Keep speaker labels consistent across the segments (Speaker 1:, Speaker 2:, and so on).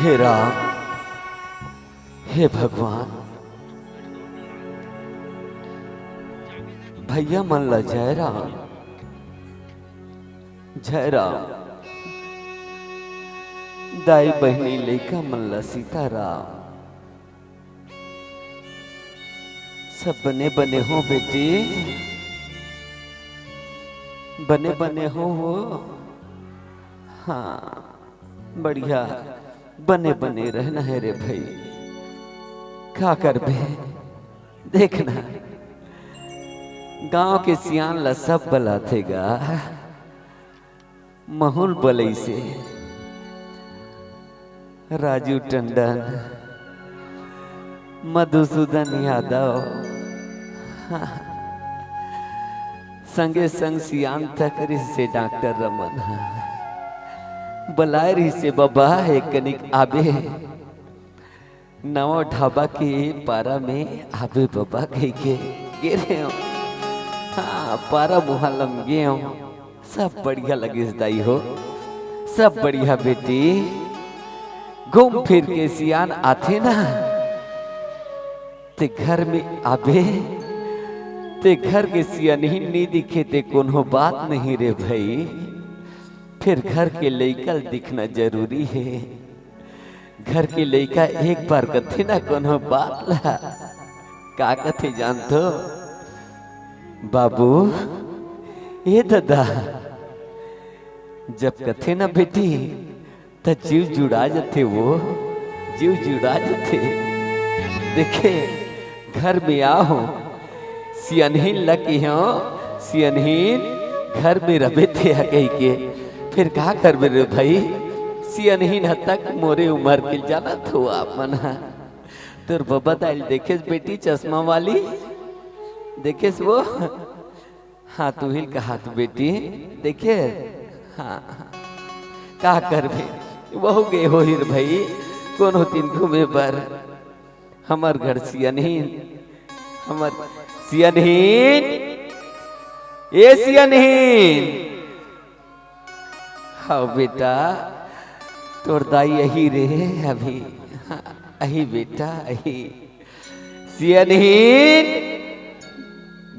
Speaker 1: हे राम, हे भगवान, भैया मन ला जय राम, जय राम। दाई बहनी लेका मन ला सीता राम। सब बने बने हो बेटी, बने बने हो। हाँ बढ़िया, बने बने रहना है रे भाई। क्या कर बे, देखना गांव के सियान ला सब बलाथेगा। महुल बलई से राजू टंडन, मधुसूदन यादव, हाँ, संगे संग सियान तक से डॉक्टर रमन बलाय रही से बाबा एक कनिक आबे नवा ढाबा के पारा में आबे बाबा कह के गे हो। हाँ पारा मुहालम गे हो। सब बढ़िया लगे दाई हो, सब बढ़िया बेटी। घूम फिर के सियान आते ना ते घर में आबे ते घर के सियान ही नहीं दिखे ते कोनो बात नहीं रे भाई। फिर घर के लइका दिखना जरूरी है। घर के लइका एक बार कथे ना कोनो बात ला का कथे जानतो बाबू, ये दादा जब कथे ना बेटी तो जीव जुड़ा जाते, वो जीव जुड़ा जाते। देखे घर में आओ सियनहीन लगी हो, सियनहीन घर में रबे थे कही के फिर कहा कर मेरे भाई। सियनहीन हद तक मोरे उम्र के जाना थो आप मना तुर बाबा दाइल देखे बेटी चश्मा वाली देखेस वो। हाँ तू हिल कहा तू बेटी देखे। हाँ कहा कर बे बहु गे हो हिर भाई कौन हो तीन घूमे पर हमार घर सियनहीन, हमार सियनहीन, ए सियनहीन। हाँ बेटा तोर दाई यही रे अभी। हाँ, अही बेटा अही सियनहीन।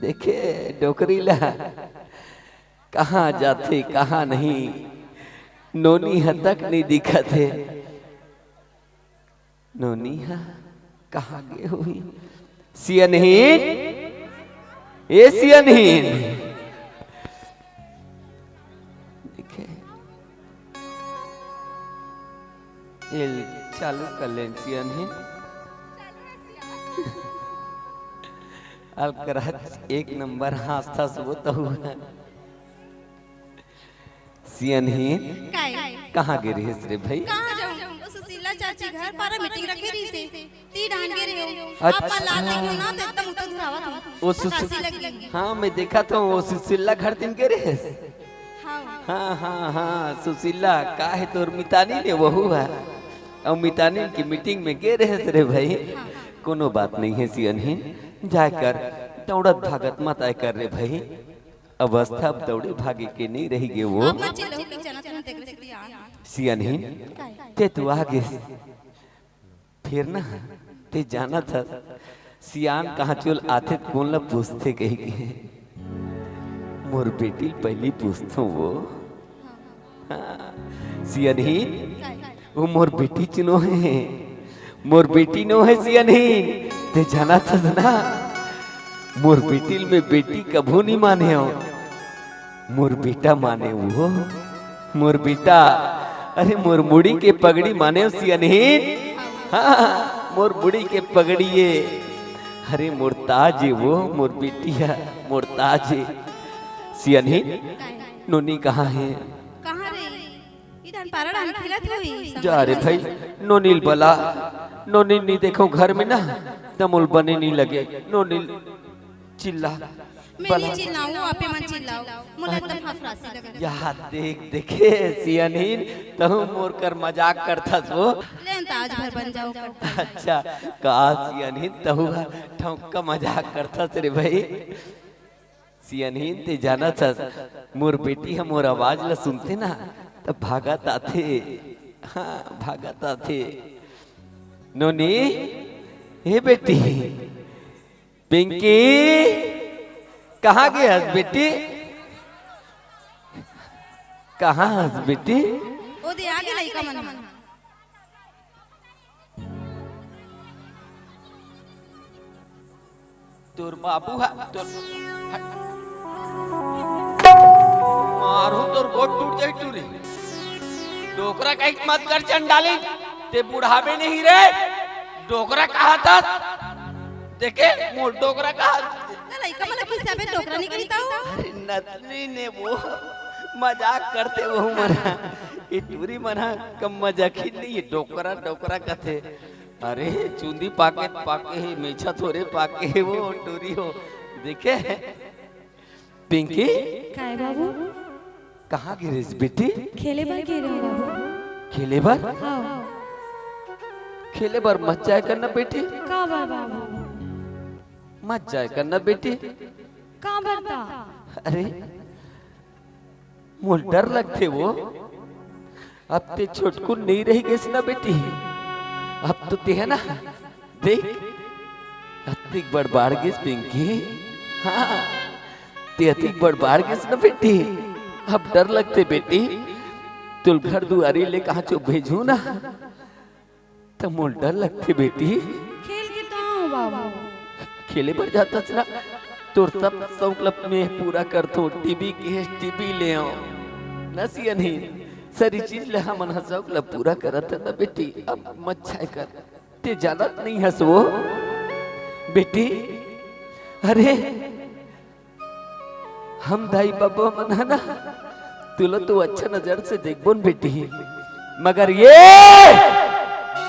Speaker 1: देखे डोकरी ला कहाँ जाते कहाँ नहीं, नोनी हद तक नहीं दिखा थे। नोनी हा कहाँ गए हुई सियनहीन, ए सियनहीन। देखे ये चालू कर लें सियनहीन। अलकराज एक नंबर हास्ता वो तो हुआ। सियनहीन कहाँ गिरी रे भाई?
Speaker 2: कहाँ जाऊँ? सुशीला चाची घर पारा मीटिंग रखे रही से ती डांड गे रहे हो। आपा लाल देखो ना तो एकदम उतर धुरावा था।
Speaker 1: वो सुशीला, हाँ मैं देखा था वो सुशीला घर दिन गे रहे। हाँ हाँ हाँ सुशीला का है तो मितानी ने वहू है और मितानी की मीटिंग में गे रहे रे भाई। कोनो बात नहीं है सियनहीन, जाकर दौड़त भागत मत आय कर रे भाई। अवस्था अब दौड़े भागे के नहीं रहेगी वो। सियनहीन ते तू आगे फिर ना ते जाना था सियान कहाँ चल आते कौन ला पूछते कही के मोर बेटी पहली पूछता वो। हाँ, सियनहीन वो मोर बेटी चुनो है, मोर बेटी नो है सियनहीन। ते जाना था ना मोर बेटी में बेटी कभू नहीं माने हो, मोर बेटा माने वो। मोर बेटा अरे मोर मुड़ी के पगड़ी माने हो सियनहीन। हाँ मोर मुड़ी के पगड़ी ये अरे मोर ताज है वो, मोर बेटी है मोर ताज है। सियनहीन नोनी कहाँ है?
Speaker 2: कहाँ रे? इधर पारा डाल खिलात होई।
Speaker 1: जा रे भाई नोनील बला, नोनील नहीं देखो घर में ना दमुल बने नहीं लगे। नोनील चिल्ला
Speaker 2: मैं नहीं चिल्लाऊं, आपे मन चिल्लाओ, मुझे एकदम हफरासी लग रहा है।
Speaker 1: यहाँ देख देखे सियनहीन तहु मोर कर मजाक करता वो।
Speaker 2: लेन ताज भर बन जाओ करता।
Speaker 1: अच्छा का सियनहीन तहु ठौका मजाक करता रे भाई। सियनहीन ते जाना था मोर बेटी हम मोर आवाज ला सुनते ना तब भागत आते हाँ भागता थे नोनी। हे बेटी पिंकी कहाँ गया बेटी, कहाँ बेटी?
Speaker 2: ओ दे आगे लइका मन
Speaker 1: तोर बाबू है तोर मारो तोर गोट टूट जाए टूरी। डोकरा कहीं मत कर चंडाली, ते बुढ़ावे नहीं रे। डोकरा कहा था देखे मोर डोकरा कहा
Speaker 2: लइका मन किसे पे टोकरा नहीं करीता हो।
Speaker 1: अरे नतनी ने वो मजाक करते वो मरा ये टूरी मना कम मजाक ही नहीं। ये डोकरा डोकरा कथे अरे चूंदी पाके पाके है मेछा थोड़े पाके है वो टूरी हो देखे। पिंकी
Speaker 3: काय बाबू
Speaker 1: कहाँ गिरे बेटी?
Speaker 3: खेले बर गिरे हो बाबू।
Speaker 1: खेले बर?
Speaker 3: हाँ
Speaker 1: खेले बर मत जाए करना बेटी।
Speaker 3: का बर बाबू?
Speaker 1: मत जाए करना बेटी।
Speaker 3: का बरता?
Speaker 1: अरे मोल डर लगते वो। अब ते छोटकू नहीं रही गई ना बेटी। अब तो ते है ना देख अतिक बड़बाड़ गई पिंकी। हाँ ते अतिक बड़बाड़ गई ना बेटी। अब डर लगते बेटी। तुल घर दुआरी ले कहा चो भेजू ना तो मोल डर लगते बेटी।
Speaker 3: खेल के तो आओ बाबू।
Speaker 1: खेले पर जाता ना तो सब शौक में पूरा कर तो टीवी के टीवी ले आओ नसिया नहीं सारी चीज ले हम शौक ला पूरा करत ना बेटी। अब मत छाय कर ते जानत नहीं हस वो बेटी। अरे हम दाई बाबा मन है ना तुला तो अच्छा नजर से देखबोन बेटी, मगर ये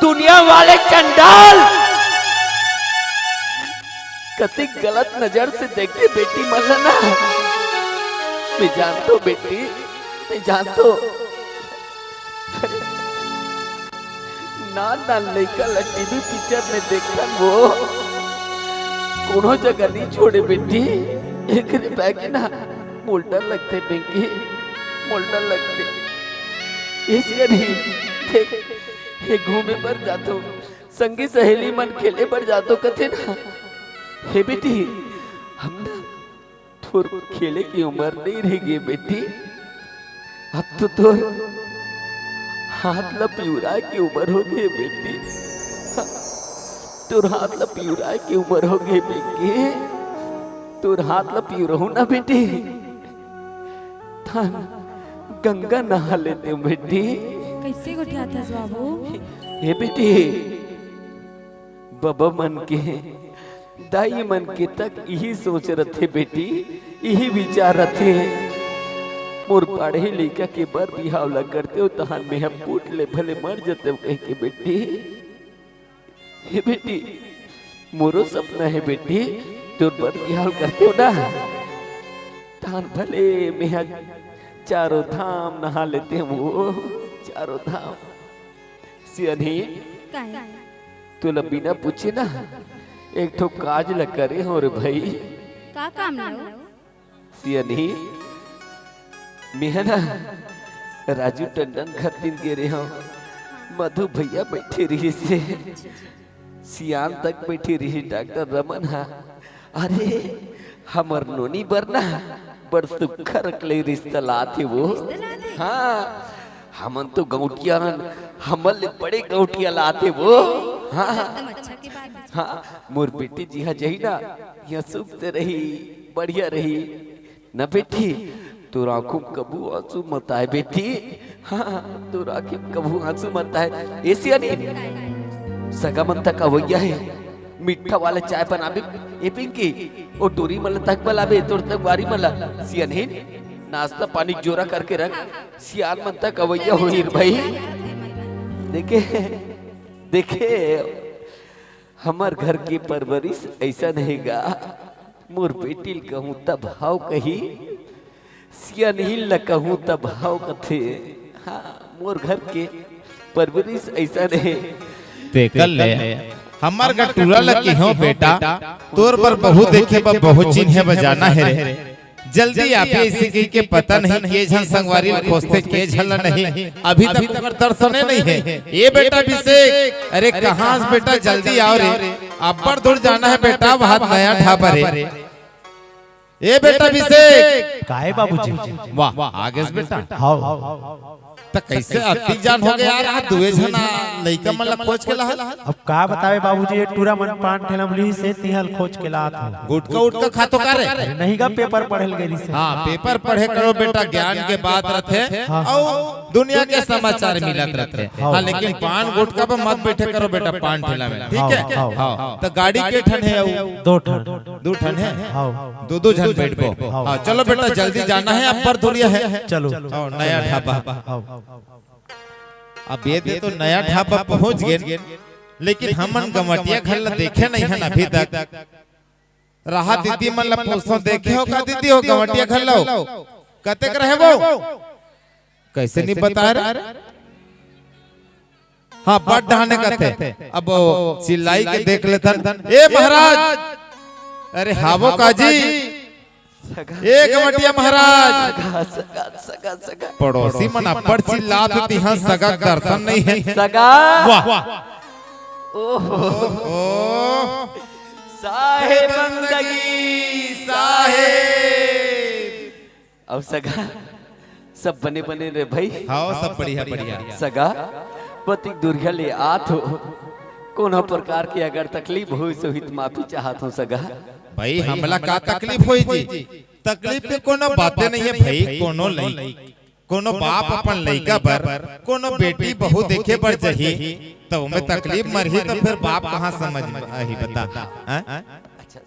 Speaker 1: दुनिया वाले चंडाल कति गलत नजर से देखते बेटी मन ना। मैं जानतो बेटी मैं जानतो ना ना लड़का ला टीवी पिक्चर में देखता वो कोनो जगह नहीं छोड़े बेटी। एक बैग ना मोल्डर लगते पिंकी मोल्डर लगते इसलिए नहीं देख हे घूमे पर जातो संगी सहेली मन खेले पर जातो कथे ना। हे बेटी हम ना थोर खेले की उम्र नहीं रह गई बेटी। अब तो तोर हाथ ला पिउरा की उम्र हो गई बेटी। तोर हाथ ला पिउरा की उम्र हो गई बेटी। तोर हाथ ला पिउरहू ना बेटी थान गंगा नहा लेते हो बेटी।
Speaker 3: कैसे गोठिया था बाबू?
Speaker 1: हे बेटी बाबा मन के दाई मन के तक यही सोच रहे बेटी यही विचार रहे। मोर पढ़े लिखा के बर बिहाव लग करते हो तहान में हम फूट ले भले मर जाते हो कह के बेटी। हे बेटी मोरो सपना है बेटी तो बर बिहाव करते हो ना तहान भले में चारों धाम नहा लेते हैं वो चारों धाम। सियानी तुला बिना पूछे ना एक ठो काज ल करे हो रे भाई।
Speaker 2: का काम लो?
Speaker 1: सियानी मेहना राजू टंडन घर दिन गिरे हो मधु भैया बैठे रही से सियान तक बैठी रही डॉक्टर रमन हा। अरे हमर नोनी बरना बड़ सुखा रखले रिश्ता लाते वो। हाँ हमन तो गौटिया हमल ले बड़े गौटिया लाते वो। हाँ
Speaker 2: अच्छा की बात।
Speaker 1: हाँ मोर बेटी जी हाँ जही ना यहाँ सुख से रही बढ़िया रही न बेटी। तो आंखों कबू आंसू मत आए बेटी। हाँ तो आंखों कबू आंसू मत आए। ऐसी नहीं सगा मन तक अवैया है मीठा वाला चाय बनाबे ए पिंकी ओ टूरी मल तक बलाबे तोर तक वारी मला सिया नहीं नाश्ता पानी जोरा करके रख सियान मन तक अवैया हो हीर भाई। देखे देखे हमार घर की परवरिश ऐसा नहीं गा मोर बेटी कहूँ तब भाव कही सिया नहीं ल कहूँ तब भाव कथे। हाँ मोर घर के परवरिश ऐसा नहीं
Speaker 4: देखल ले हमार गटूरा लकी हो बेटा तोर पर बहु देखे बा बहु चिन्हे बजाना है रे। जल्दी आपे इसी के पता नहीं के झन संगवारी खोजते के झन नहीं अभी तक अगर दर्शने नहीं है। ये बेटा अभिषेक, अरे कहाँ से बेटा जल्दी आओ रे, अब्बर दूर जाना है बेटा, बहुत नया ढाबा रे। ये बेटा अभिषेक
Speaker 5: काहे बाबूजी?
Speaker 4: वाह आगे से बेटा
Speaker 5: हां
Speaker 4: तो कैसे अति जान हो गया यार, दुए जना लइका मन ला खोज के लहल।
Speaker 5: अब का बतावे बाबूजी, ये टूरा मन पान ठेलमली से तिहल खोज के लात हो।
Speaker 4: गुटका खातो का रे?
Speaker 5: अरे नहीं का पेपर पढ़ल गई से।
Speaker 4: हाँ पेपर पढ़े करो बेटा, ज्ञान के बात रहते और दुनिया के समाचार मिलत रहते। हाँ लेकिन पान गुटका पे मत बैठे करो बेटा पान ठेला में, ठीक है? हाँ तो गाड़ी के ठन है?
Speaker 5: दो ठन
Speaker 4: है,
Speaker 5: दो
Speaker 4: जन बैठो। हाँ चलो बेटा जल्दी जाना है, अब्बर दूरिया है।
Speaker 5: चलो
Speaker 4: नया ढाबा, अब ये तो नया ढाबा पहुंच गए, लेकिन हमन गमटिया घर ला देखे नहीं है अभी तक। रहा दीदी मन ला पूछो, देखे हो का दीदी हो गमटिया घर ला कते कर है वो? कैसे नहीं बता रहे? हाँ बड़ ढाने कते, अब चिल्लाई के देख लेता। ए महाराज, अरे हावो काजी, एक गमटिया महाराज। पड़ोसी मन अब्बड़ चिल्लात होती, हाँ सगा दर्शन नहीं है।
Speaker 1: सगा
Speaker 4: वाह
Speaker 1: ओहो
Speaker 4: साहेब बंदगी साहेब।
Speaker 1: अब सगा सब बने बने रे भाई।
Speaker 4: हाँ सब बढ़िया बढ़िया।
Speaker 1: सगा पति दुर्गा ले आत हो, कोनो प्रकार की अगर तकलीफ हो तो हित माफी चाहत हो सगा।
Speaker 4: भाई हमला का तकलीफ होई जी? तकलीफ के कोनो बातें नहीं है भाई। कोनो बाप अपन लइका पर कोनो बेटी बहू देखे पर चाहिए तो उनमें तकलीफ मरही तो फिर बाप कहाँ समझ ही बता।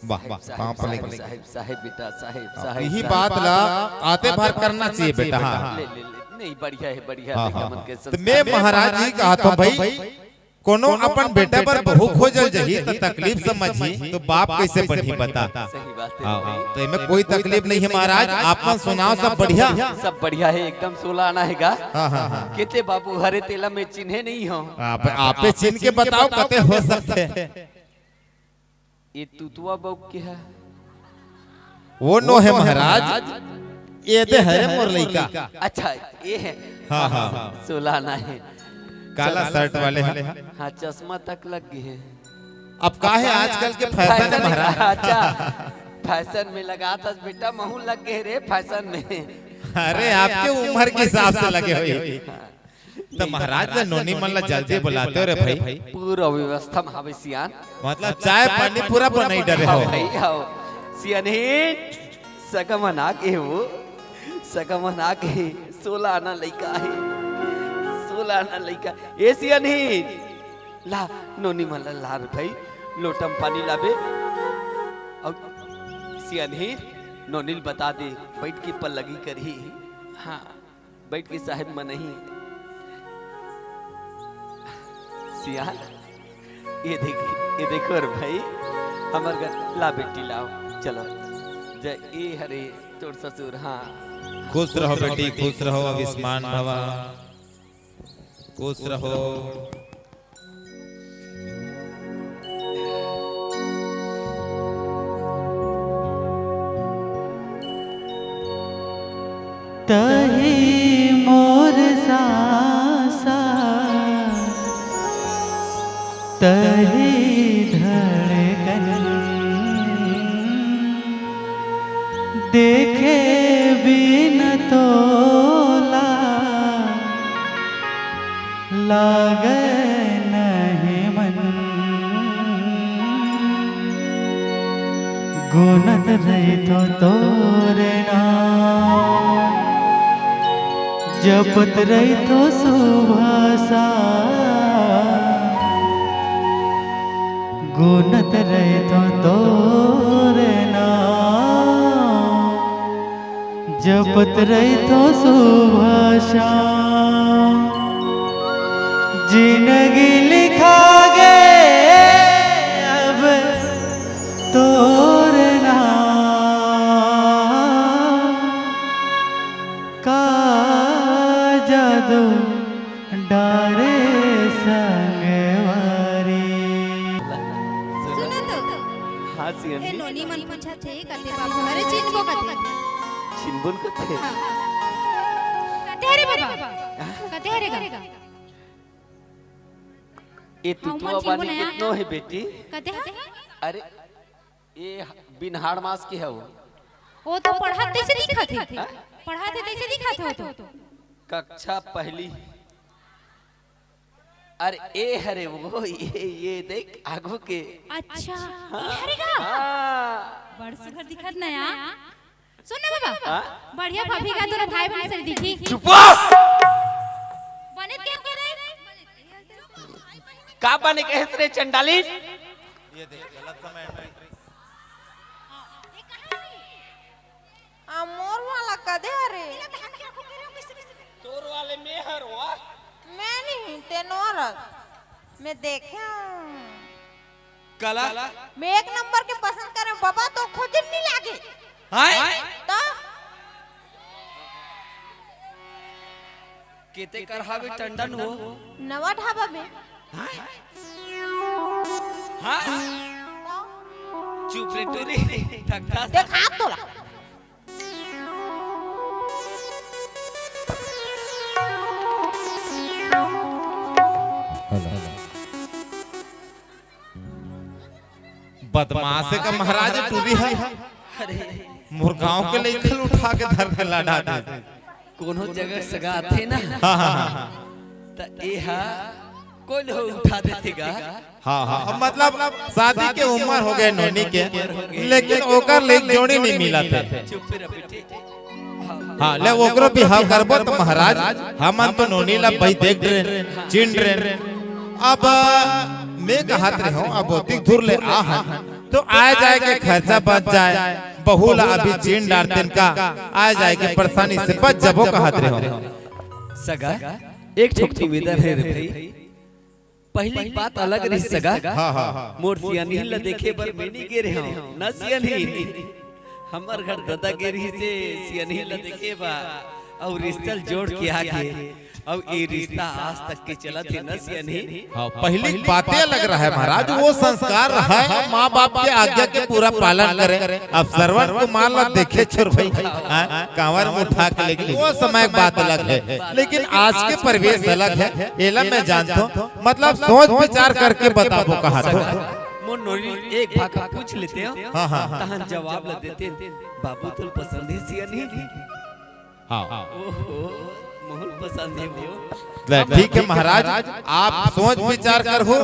Speaker 4: वाह वाह
Speaker 1: साहिब साहिब बेटा साहिब
Speaker 4: यही बात ला आते बार करना चाहिए बेटा। हाँ
Speaker 1: नहीं बढ़िया है बढ़िया।
Speaker 4: तो मैं महाराज जी कहा तो भाई कोनो अपन बेटा पर बहू खोजल जही तो तकलीफ समझी तो बाप कैसे बढ़ी बता।
Speaker 1: सही बात है
Speaker 4: तो इनमें कोई तकलीफ नहीं है महाराज, आप सुनाओ सब बढ़िया।
Speaker 1: सब बढ़िया है एकदम। 16 आना हैगा।
Speaker 4: हाँ
Speaker 1: कितने बाबू हरे तेला में चिन्हे नहीं हो?
Speaker 4: आपे चिन्ह के बताओ कते हो सकते हैं।
Speaker 1: ये तुतुआ बहू के है?
Speaker 4: वो नो है महाराज, ये दे हरे मोर लइका।
Speaker 1: अच्छा ये है।
Speaker 4: हाँ
Speaker 1: 16 आना है,
Speaker 4: काला शर्ट वाले हैं।
Speaker 1: हाँ चश्मा तक लग गए हैं।
Speaker 4: अब का है आजकल के फैशन है महाराज।
Speaker 1: अच्छा फैशन में लगा था बेटा, महू लग गए रे फैशन में।
Speaker 4: अरे आपके उम्र के हिसाब से लगे हुए। तो महाराज ने नोनी मन ला जल्दी बुलाते हो रे भाई।
Speaker 1: पूरा व्यवस्था में हवे सियान,
Speaker 4: मतलब चाय पानी पूरा बनाई डरे हो
Speaker 1: भाई। आओ सियान सगमन आके वो सगमन आके 16 आना लइका है। 16 आना लइका एशियन ही ला नोनी मला लार भाई लोटम पानी लाबे। और सियान ही नोनील बता दे बैठ के पल लगी करी। हाँ बैठ के साहब मन नहीं सियान ये देखो रे भाई हमार घर ला बेटी लाओ चलो जय ए हरे तोर ससुर। हाँ
Speaker 4: खुश रहो बेटी खुश रहो, अविस्मान भवा, खुश रहो।
Speaker 6: तही मोर सासा तही धड़कन देखे बिन तोला लागे नहीं मन गुनत रही तो तोरे नाम जपत रही तो सुभाषा गुनत रही तो तोरे नाम जपत रही तो सुभाषा जिंदगी लिखा गे अब तोरे नाम का जादू डारे संगवारी।
Speaker 2: सुनो तो
Speaker 1: हाँ सियान
Speaker 2: ए नोनी मन पूछा थे कते बाबू हरे चिन्ह को कते
Speaker 1: चिनबुन को थे
Speaker 2: कते रे बाबा कते रे गा
Speaker 1: ये तुतुआ बानी कितनो है बेटी?
Speaker 2: कते
Speaker 1: अरे ये बिनहाड़ मास की है
Speaker 2: वो तो पढ़ाते से दिखत है पढ़ाते तैसे दिखत हो तो
Speaker 1: कक्षा पहली। अरे ए हरे वो ये देख आगो के।
Speaker 2: अच्छा अरे गा बड़ सुघर दिखत नया सुन ना बाबा बढ़िया भाभी का तोरा भाई बहन से दिखी।
Speaker 1: चुप
Speaker 2: बने क्या कर रहे
Speaker 1: का बने कहे रे चंडाली?
Speaker 4: ये देख गलत समय
Speaker 7: मोर वाला कदे रे
Speaker 1: तोर वाले में हर वा
Speaker 7: मैं नहीं तेनोर मैं देखे
Speaker 1: कला
Speaker 7: मैं एक नंबर के पसंद करे बाबा तो खोजन नहीं लागे
Speaker 1: हाय
Speaker 7: तो
Speaker 1: केते कर हावे टंडन हो
Speaker 7: नवा ढाबा में
Speaker 1: हां चुप रे टोरी ठक्का
Speaker 7: देखा तोला
Speaker 4: बदमाश का महाराज टूरी है। मुर्गाओं के लेखल उठा के धर के लड़ा दे
Speaker 1: कोनो जगह सगा थे ना
Speaker 4: हाँ
Speaker 1: त एहा कोन हो उठा देतेगा।
Speaker 4: हाँ मतलब शादी के उम्र हो गए नोनी के लेकिन ओकर ले जोड़ी नहीं मिला थे।
Speaker 1: चुप रे बेटी
Speaker 4: हाँ ले ओकरो बिहाव करबो तो महाराज हमन तो नोनी ला भाई देख रे चिन रे अब मैं कहत रहे हूँ अब ओतिक धुर ले आ तो आ जाए के खर्चा बच जाए बहुला अभी चिन डालते का आ जाए के परेशानी से बच जबो कहत रहे हो।
Speaker 1: सगा एक ठोक निवेदन है रे भाई पहली बात अलग रही सगा। मोर सियानी ल देखे बर मैंने गे रहे हो ना सियानी हमर घर दादागिरी से सियानी ल देखे बा और रिश्ता जोड़ के आके अब ये रिश्ता आज तक के चला थे न सियानी।
Speaker 4: पहली बातें लग रहा है महाराज वो संस्कार रहा है माँ बाप के आज्ञा के पूरा पालन करे। अब सरवन को मान ला देखे छोर भाई कांवर में उठा के लेकिन वो समय बात अलग है लेकिन आज के परिवेश अलग है। एला मैं जानता हूँ मतलब सोच विचार करके बताबो कहा तो
Speaker 1: मोर नोनी एक भाग पूछ लेते हो तहन जवाब ल देते बाबू तो पसंद है सियानी। ओहो मोहन पसंद है वो
Speaker 4: ठीक है महाराज आप सोच विचार कर हो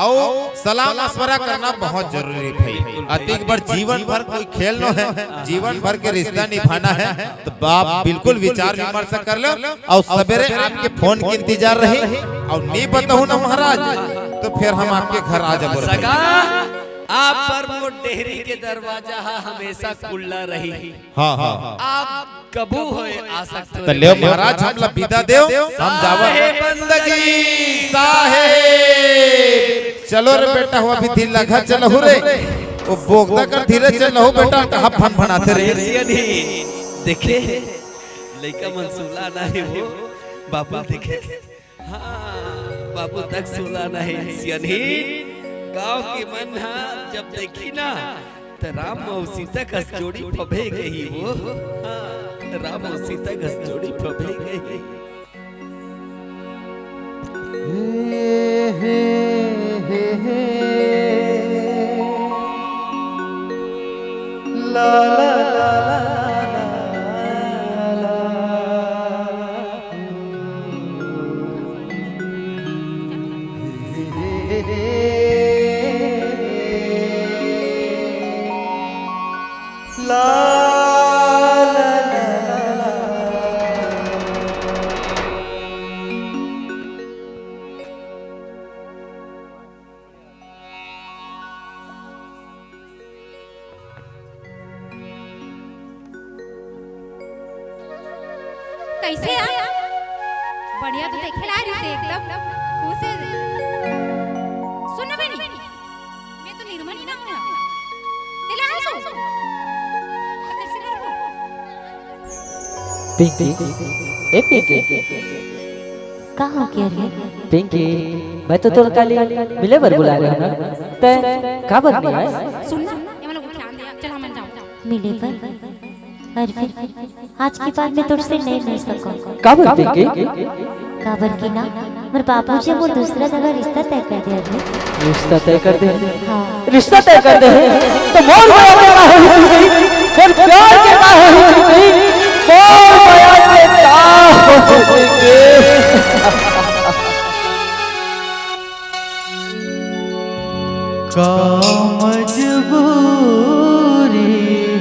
Speaker 4: और सलाह मशवरा करना बहुत जरूरी भाई। अधिक बार जीवन भर कोई खेल न है जीवन भर के रिश्ता निभाना है तो बाप बिल्कुल विचार विमर्श कर लो और सवेरे आपके फोन की इंतजार रही और नहीं बताऊं ना महाराज तो फिर हम आपके घर आ जाओ।
Speaker 1: आप पर वो डेहरी के दरवाजा हमेशा खुला रही।
Speaker 4: हाँ
Speaker 1: आप कबू होए आ सकते हो।
Speaker 4: तो ले महाराज हम ला विदा देव समझावा बंदगी साहेब चलो रे बेटा हुआ भी दिल लगा चलो रे वो बोगदा कर धीरे चलो बेटा कहां फन फनाते रहे
Speaker 1: देखे लइका मंसूला नहीं वो बाबू देखे हाँ बाबू तक सुला नहीं सियानी गांव की मन जब देखी ना तो राम और सीता का जोड़ी फबे गई वो राम और सीता का जोड़ी फबे गई।
Speaker 6: ला ला
Speaker 2: कैसे आ बढ़िया तो देखे ला रही से एकदम खुश है। सुन ना बेनी मैं तो निर्मली ना हूं तेरे आ सो कैसे कर
Speaker 8: पिंकी ए पिंकी
Speaker 9: कहाँ कह रही
Speaker 8: पिंकी मैं तो तोर काली मिले बर बुला रहा हूं ना ते का बात नहीं है
Speaker 2: सुन ना ये वाला को ध्यान दे चल हम जाओ
Speaker 9: मिले पर और फिर आज के बाद मैं तुझसे नहीं मिल सकूंगा।
Speaker 8: का बोलते के
Speaker 9: काबर की ना मेरे बाबूजी मोर दूसरा जगह रिश्ता तय कर दिया रे।
Speaker 8: रिश्ता तय कर दे।
Speaker 9: हाँ
Speaker 8: रिश्ता तय कर दे तो मोर माया के का होई फिर प्यार के का होई मोर माया के का होई के
Speaker 6: का मजबूरी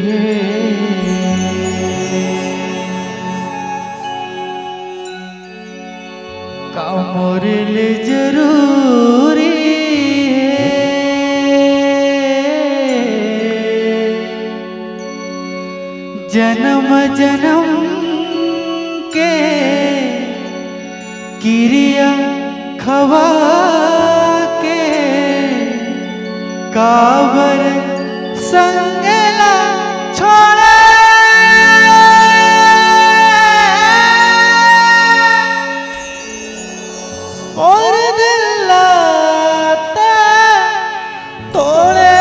Speaker 6: है का मोरे ले जरूरी है जन्म जन्म के क्रिया खवा के काबर संगला छोड़ा और दिल लाता तोड़े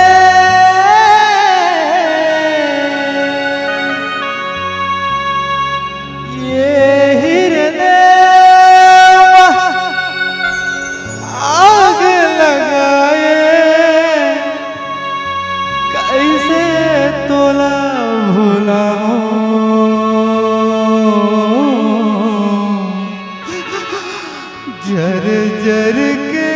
Speaker 6: ये हृदय आग लगाए कैसे तोला भुलाऊं जर जर के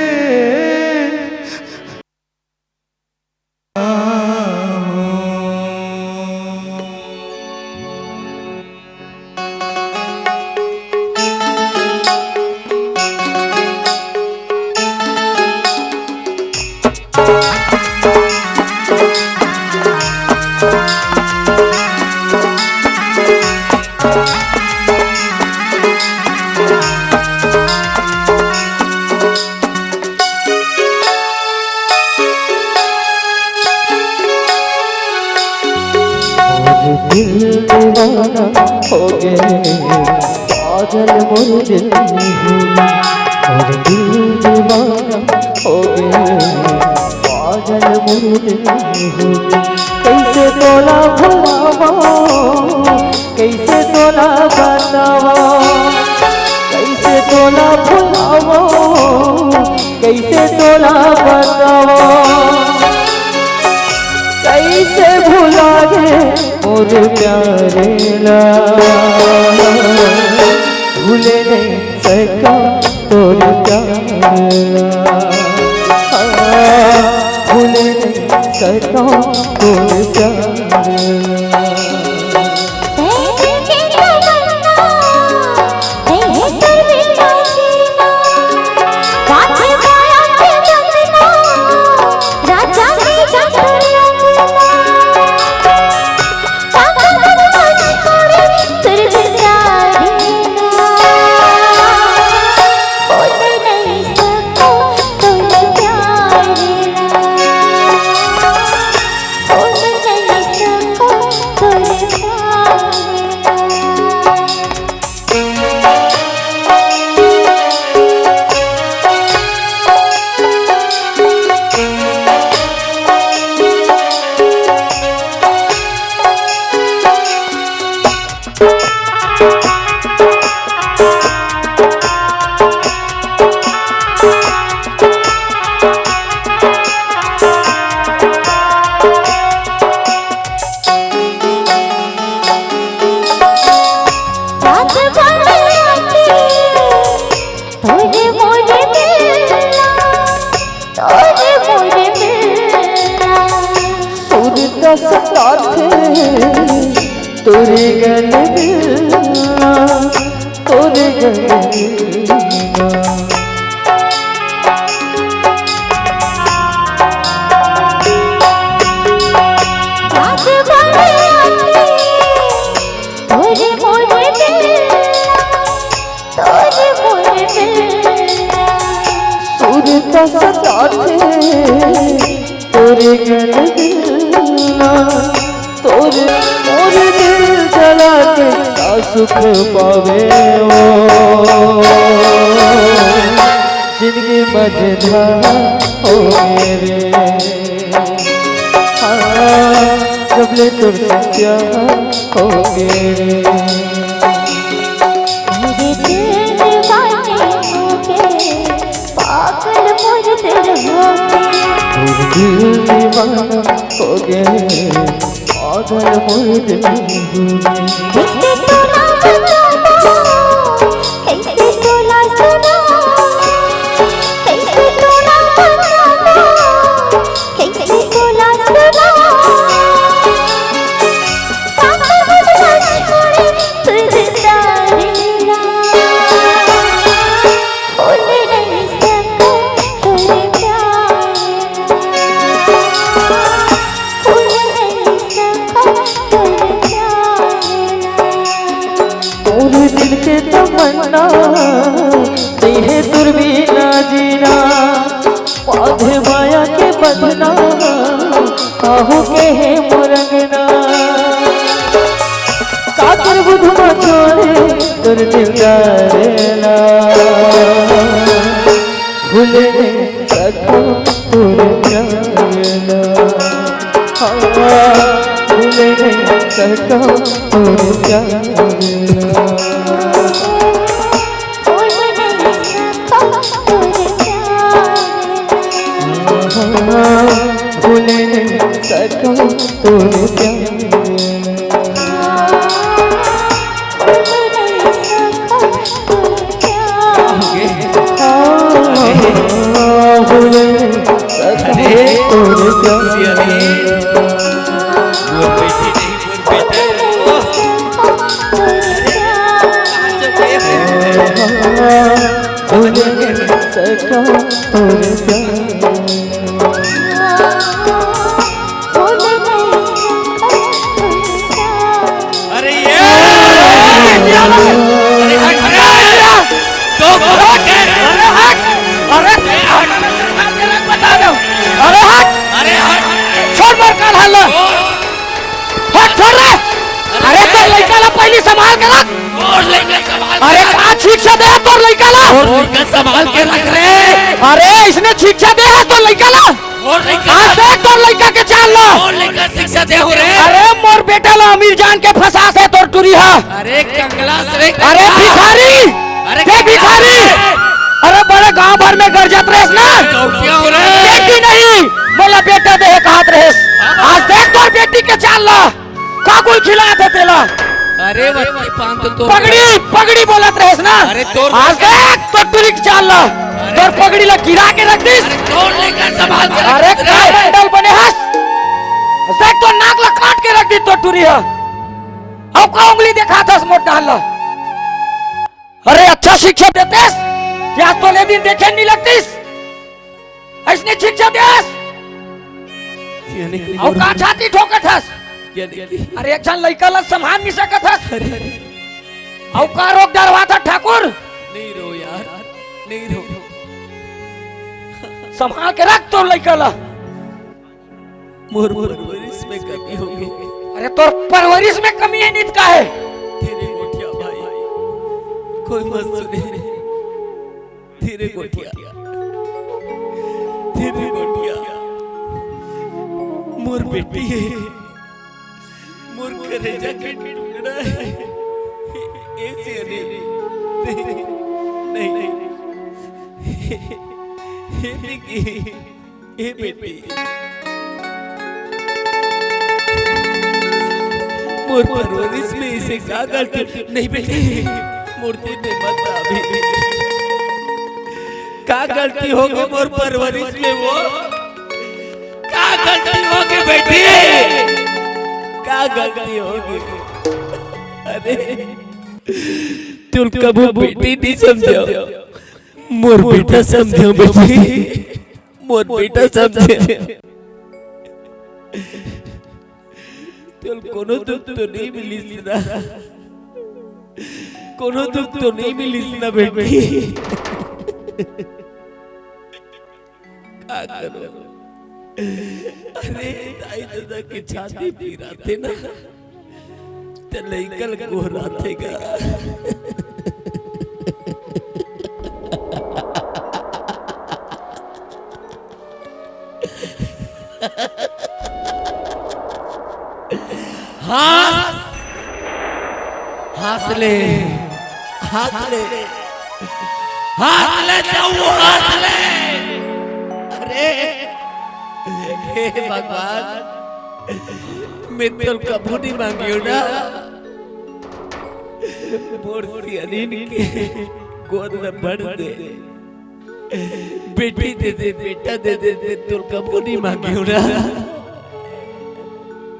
Speaker 8: दिल दीवाना हो गए पागल मोर दिल और दिल दीवाना हो गए पागल मोर दिल कैसे तोला भुलावा कैसे तोला बतावा कैसे तोला भुलावा कैसे तोला बतावा कैसे भुला गे मोर प्यारे ला भूले नहीं सका तोर प्यारे ला भूले नहीं सका तोर प्यारे ला तोरे गल मिलना तोरे गल मिलना सूर का साथ तोरे गल मिलना तोरे मोरे दिल जला के का सुख पावे ओ जिंदगी मजेदार हो मेरे जब ले तुझसे प्यार हो गए
Speaker 9: मेरे दिल दीवाने हो गए पागल मोर दिल हो गए
Speaker 8: दिल दीवाना हो गए पागल मोर दिल हो गए
Speaker 9: कैसे तोला सुना कैसे तोला बतावा कैसे तोला सुना पापा बदला छोड़े तुझ तारीला भूल नहीं सका तुझे प्यार भूल नहीं सका तुझे प्यार
Speaker 8: पूरे दिल के तमन्ना तेरे तुर भी ना जीना पाधे माया के बदना आहू के है मुरंगना कातर बुधमा छोड़े तुर दिलदारेला भूल नहीं सका तुर प्यारेला भूल नहीं सका तुर प्यारेला भूल नहीं सका तुझे भूल नहीं सका भूल नहीं सका तुझे
Speaker 1: संभाल के रख अरे कहाँ शिक्षा दे तो लड़का ला संभाल के रख रे अरे इसने शिक्षा दे तो लड़का ला तो लड़का के चाल लो शिक्षा दे हो रे अरे मोर बेटा ला अमीर जान के फंसा से तो टूरी है अरे कंगला से अरे भिखारी अरे भिखारी अरे बड़े गांव भर में गरजत रेस ना बेटी नहीं बोला बेटा दे हाथ रेस आज देख तो बेटी के चाल ला काकुल खिला दे तेला अरे पगड़ी पगड़ी बोलत रहेस ना अरे तोर आज देख तो तुरिक चाल ला तोर पगड़ी ला गिरा के रख दिस तोड़ लेकर संभाल के अरे काय हैंडल बने हंस देख तो नाक ला काट के रख दी तो टुरी है अब का उंगली देखा था मोट डाल ला अरे अच्छा शिक्षा देतेस क्या तो ले दिन देखे नहीं लगतीस ऐसने शिक्षा देस अब का छाती ठोकत हस अरे एक जन लड़का ला संभाल नहीं सकत हस औ का रोक डरवा था ठाकुर नहीं रो यार नहीं रो संभाल के रख तो लड़का ला मोर परवरिश में कमी होगी अरे तोर परवरिश में कमी है नीत का है तेरे गोटिया भाई कोई मत सुने तेरे गोटिया मोर बेटी है मोर करेजा के टुकड़ा है ऐसे नहीं हे बेटी मोर परवरिश में इसे क्या गलती नहीं बेटी मूर्ति में मत अभी क्या गलती होगी मोर परवरिश में वो क्या गलती होगी बेटी क्या गलती होगी अरे तुम कबू बेटी नहीं समझो मोर बेटा समझो बेटी मोर बेटा समझो तुम कोनो दुख तो नहीं मिली ना कोनो दुख तो नहीं मिली ना बेटी क्या करो अरे ताई दादा की छाती पीराते ना ते लइकल गोहराते गा हंस हंस ले हंस ले हंस ले जाऊ हंस ले। अरे हे भगवान मैं तो कबू नहीं मांगियो ना मोर अनिन के गोद में भर दे बेटी दे दे बेटा दे दे दे तो कबू नहीं मांगियो ना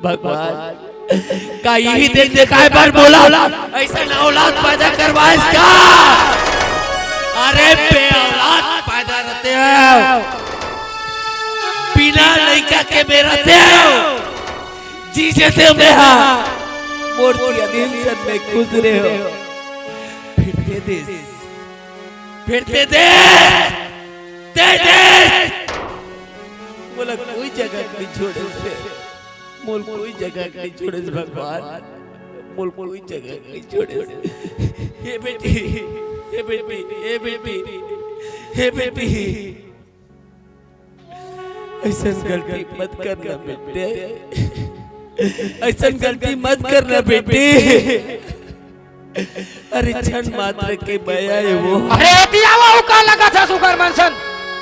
Speaker 1: भगवान का यही देख देखा पर बोला ऐसा ना औलाद पैदा करवा इसका। अरे बे औलाद पैदा रहते हो बिना लड़का के मेरा दे जी जैसे मैं मूर्ति अनिल में गुजरे हो फिरते दे बोला कोई जगह नहीं छोड़े से मोल कोई जगह नहीं छोड़े से भगवान मोल कोई जगह नहीं छोड़े से। हे बेटी हे बेटी हे बेटी हे बेटी ऐसा गलती मत करना बेटे ऐसा गलती मत करना बेटी। अरे क्षण मात्र के बया है वो।
Speaker 8: अरे दिया वो का लगा था सुकर मनसन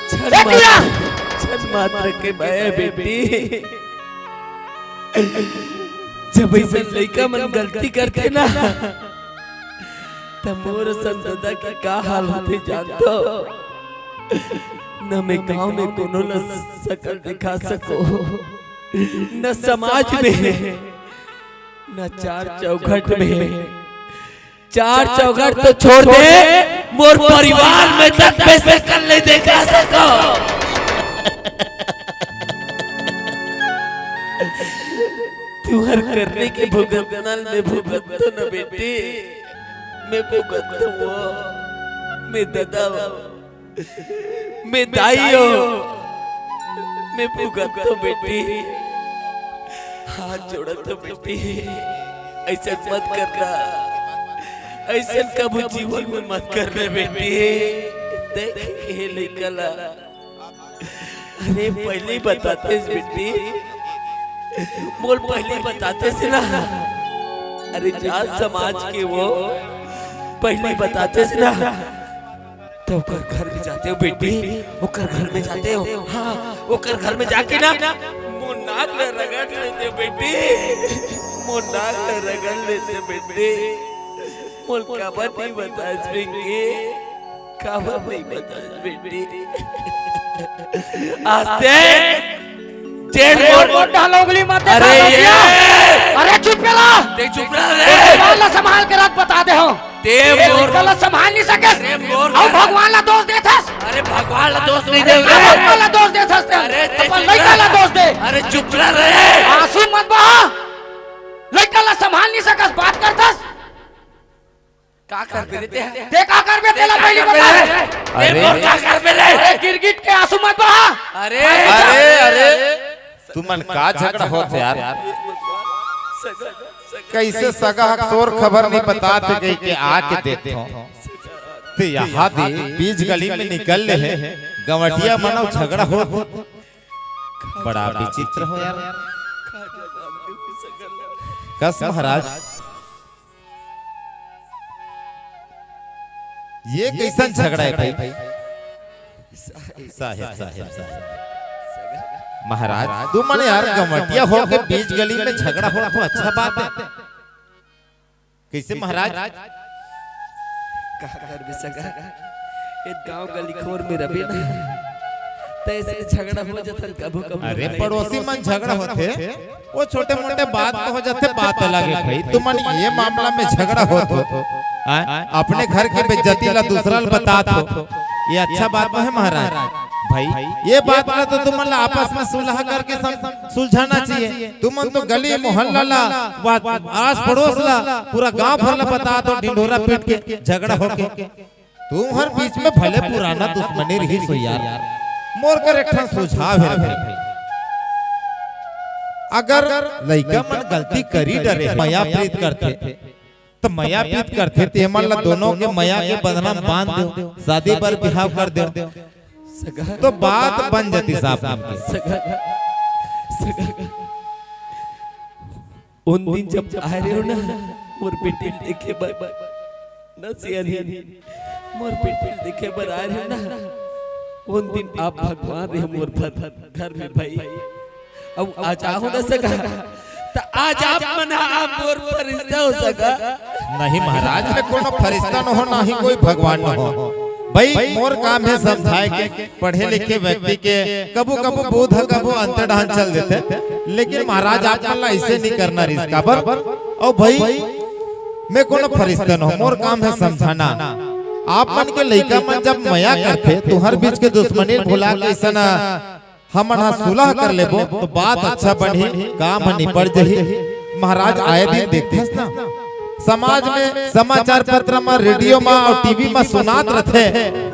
Speaker 1: क्षण मात्र के बया बेटी। जब ऐसा लड़का मन गलती करते ना तब मोर संतदा की का हाल होते जानतो न मैं गांव में कोनो न सकल दिखा सको न समाज में न चार चौखट में। चार चौखट तो छोड़ दे मोर परिवार में तक पे सकल नहीं दिखा सको। तू हर करने के भुगतनाल में भुगत तो न बेटी मैं भुगत वो मैं दादा मैं दाई हो मैं भुगत तो बेटी हाथ जोड़ा तो बेटी ऐसा मत करना ऐसा कभी जीवन में मत करना बेटी। देख ये निकला अरे पहले बताते बेटी बोल पहले बताते से ना। अरे जात समाज के वो पहले बताते से ना तो घर में जाते हो बेटी ओकर घर में जाते हो। हाँ ओकर घर में जाके ना मोर नाक ले रगड़ लेते बेटी मोर नाक ले रगड़ लेते बेटी। मोर काबर नहीं बतास बेटी काबर नहीं बतास बेटी। आस्ते जेल मोर
Speaker 8: डालोगली मत।
Speaker 1: अरे ये
Speaker 8: अरे चुप पेला
Speaker 1: ते चुप रह
Speaker 8: वाला संभाल के रख बता दे हो
Speaker 1: ते मोर
Speaker 8: वाला संभाल नहीं सके और भगवान ला दोष देथस।
Speaker 1: अरे भगवान ला दोष नहीं दे
Speaker 8: भगवान ला दोष देथस
Speaker 1: अरे
Speaker 8: अपन लड़का ला दोष दे।
Speaker 1: अरे चुप रह
Speaker 8: आंसू मत बहा लड़का ला संभाल नहीं सकस बात करथस
Speaker 1: का कर बे
Speaker 8: ते का कर बे तेला पहली बता।
Speaker 1: अरे मोर का कर बे रे
Speaker 8: गिरगिट के आंसू मत बहा।
Speaker 1: अरे
Speaker 4: अरे अरे तुमन का झगड़ा होते यार कैसे सगा शोर खबर नहीं बताते गई के आके देखो तो यहाँ दे बीच गली में निकल ले है गवटिया मनो झगड़ा हो बड़ा विचित्र हो यार। कस महाराज ये कैसा झगड़ा है भाई। साहिब साहिब साहिब महाराज तू मने यार गवटिया हो के बीच गली में झगड़ा हो तो अच्छा बात है। कैसे महाराज
Speaker 1: का कर भी सगा एक गांव गली खोर में रबे ना तैसे झगड़ा हो जाता कबू कबू।
Speaker 4: अरे पड़ोसी मन झगड़ा होते वो छोटे मोटे बात हो जाते बात अलग है भाई। तुम ये मामला में झगड़ा हो तो अपने घर के बेइज्जती ला दूसरा बता दो ये अच्छा बात है महाराज। भाई ये बात ना तो तुम आपस में सुलह करके सुलझाना चाहिए। तुम तो गली मोहल्ला ला आस पड़ोस ला पूरा गांव भर ला बता दो ढिंढोरा पीट के झगड़ा होके तुम हर बीच में भले पुराना दुश्मनी रही सो यार मोर कर एक सुझाव है भाई। अगर लड़का मन गलती करी डरे माया प्रीत करते तो माया प्रीत करते ते मन ला दोनों के माया के बदनाम बांध दो शादी पर बिहाव कर दो तो बात बन जाती साहब नाम की।
Speaker 1: उन दिन जब आए रहे हो ना मोर बेटी देखे बर न सियानी मोर बेटी देखे बर आए रहे हो ना उन दिन आप भगवान रे मोर घर में भाई अब आज आहू न सका तो आज आप मना आप मोर फरिश्ता हो सका
Speaker 4: नहीं महाराज में कोनो फरिश्ता न हो ना ही कोई भगवान न हो भाई मोर काम है समझाए के पढ़े लिखे व्यक्ति के कबू कबू बोध कबू अंतर्धान चल देते लेकिन महाराज आप मला ऐसे नहीं करना रिश्ता पर और भाई मैं कोनो फरिश्ता न हो मोर काम है समझाना आप मन के लइका मन जब मया करते तो हर बीच के दुश्मनी भुला के ऐसा हम सुलह कर लेबो तो बात अच्छा बढ़ी काम निपट जही महाराज आए दिन देखते ना समाज में समाचार पत्र में रेडियो में और टीवी में सुनात रहते